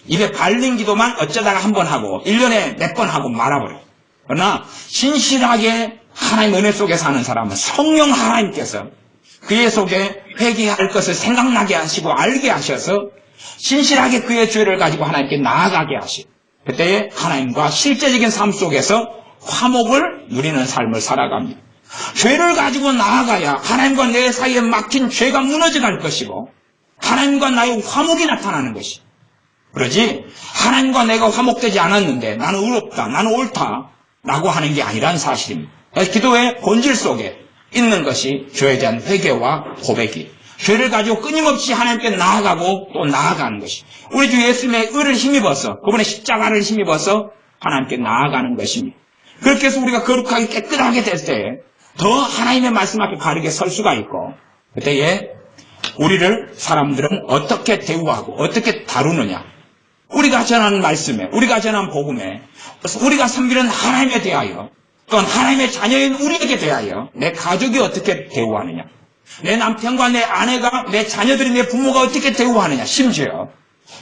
Speaker 1: 입에 발린 기도만 어쩌다가 한 번 하고 1년에 몇 번 하고 말아버려요. 그러나 신실하게 하나님의 은혜 속에 사는 사람은 성령 하나님께서 그의 속에 회개할 것을 생각나게 하시고 알게 하셔서 신실하게 그의 죄를 가지고 하나님께 나아가게 하시고 그때에 하나님과 실제적인 삶 속에서 화목을 누리는 삶을 살아갑니다. 죄를 가지고 나아가야 하나님과 내 사이에 막힌 죄가 무너져 갈 것이고 하나님과 나의 화목이 나타나는 것이. 그러지 하나님과 내가 화목되지 않았는데 나는 의롭다, 나는 옳다 라고 하는 게 아니란 사실입니다. 기도의 본질 속에 있는 것이 죄에 대한 회개와 고백이, 죄를 가지고 끊임없이 하나님께 나아가고 또 나아가는 것이, 우리 주 예수님의 의를 힘입어서, 그분의 십자가를 힘입어서 하나님께 나아가는 것입니다. 그렇게 해서 우리가 거룩하게 깨끗하게 될 때 더 하나님의 말씀 앞에 바르게 설 수가 있고, 그때에 우리를 사람들은 어떻게 대우하고 어떻게 다루느냐, 우리가 전하는 말씀에, 우리가 전하는 복음에, 우리가 섬기는 하나님에 대하여, 또한 하나님의 자녀인 우리에게 대하여 내 가족이 어떻게 대우하느냐, 내 남편과 내 아내가, 내 자녀들이, 내 부모가 어떻게 대우하느냐, 심지어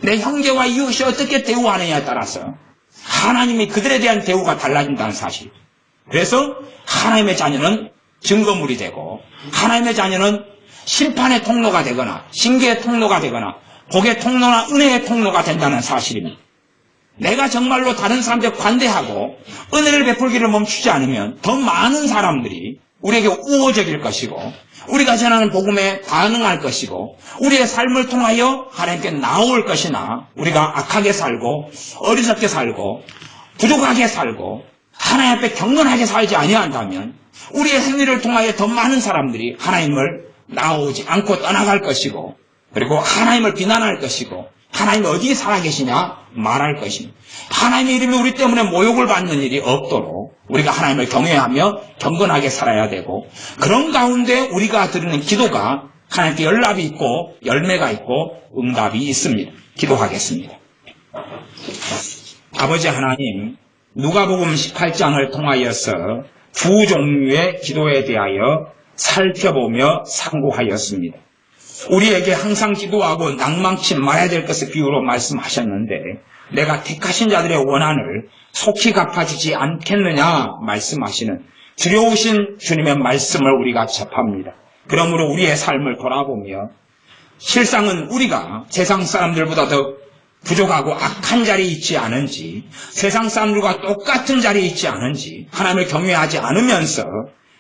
Speaker 1: 내 형제와 이웃이 어떻게 대우하느냐에 따라서 하나님이 그들에 대한 대우가 달라진다는 사실. 그래서 하나님의 자녀는 증거물이 되고 하나님의 자녀는 심판의 통로가 되거나 징계의 통로가 되거나 복의 통로나 은혜의 통로가 된다는 사실입니다. 내가 정말로 다른 사람들에 관대하고 은혜를 베풀기를 멈추지 않으면 더 많은 사람들이 우리에게 우호적일 것이고 우리가 전하는 복음에 반응할 것이고 우리의 삶을 통하여 하나님께 나올 것이나 우리가 악하게 살고 어리석게 살고 부족하게 살고 하나님 앞에 경건하게 살지 아니한다면 우리의 행위를 통하여 더 많은 사람들이 하나님을 나오지 않고 떠나갈 것이고 그리고 하나님을 비난할 것이고 하나님이 어디 살아계시냐 말할 것입니다. 하나님의 이름이 우리 때문에 모욕을 받는 일이 없도록 우리가 하나님을 경외하며 경건하게 살아야 되고 그런 가운데 우리가 드리는 기도가 하나님께 연락이 있고 열매가 있고 응답이 있습니다. 기도하겠습니다. 아버지 하나님, 누가복음 18장을 통하여서 두 종류의 기도에 대하여 살펴보며 상고하였습니다. 우리에게 항상 기도하고 낭망치 말아야 될 것을 비유로 말씀하셨는데 내가 택하신 자들의 원한을 속히 갚아주지 않겠느냐 말씀하시는 두려우신 주님의 말씀을 우리가 접합니다. 그러므로 우리의 삶을 돌아보며 실상은 우리가 세상 사람들보다 더 부족하고 악한 자리에 있지 않은지 세상 사람들과 똑같은 자리에 있지 않은지 하나님을 경외하지 않으면서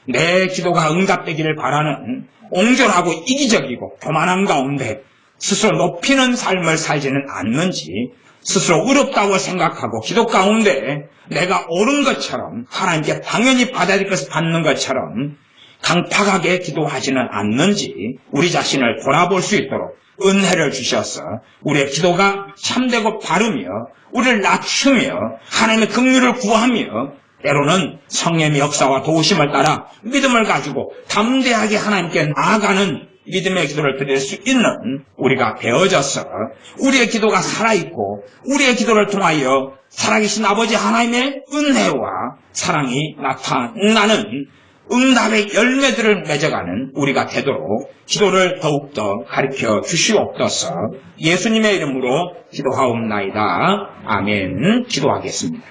Speaker 1: 내 기도가 응답되기를 바라는 옹졸하고 이기적이고 교만한 가운데 스스로 높이는 삶을 살지는 않는지 스스로 의롭다고 생각하고 기도 가운데 내가 옳은 것처럼 하나님께 당연히 받아야 될 것을 받는 것처럼 강팍하게 기도하지는 않는지 우리 자신을 돌아볼 수 있도록 은혜를 주셔서 우리의 기도가 참되고 바르며 우리를 낮추며 하나님의 긍휼을 구하며 때로는 성령의 역사와 도우심을 따라 믿음을 가지고 담대하게 하나님께 나아가는 믿음의 기도를 드릴 수 있는 우리가 되어져서 우리의 기도가 살아있고 우리의 기도를 통하여 살아계신 아버지 하나님의 은혜와 사랑이 나타나는 응답의 열매들을 맺어가는 우리가 되도록 기도를 더욱더 가르쳐 주시옵소서. 예수님의 이름으로 기도하옵나이다. 아멘. 기도하겠습니다.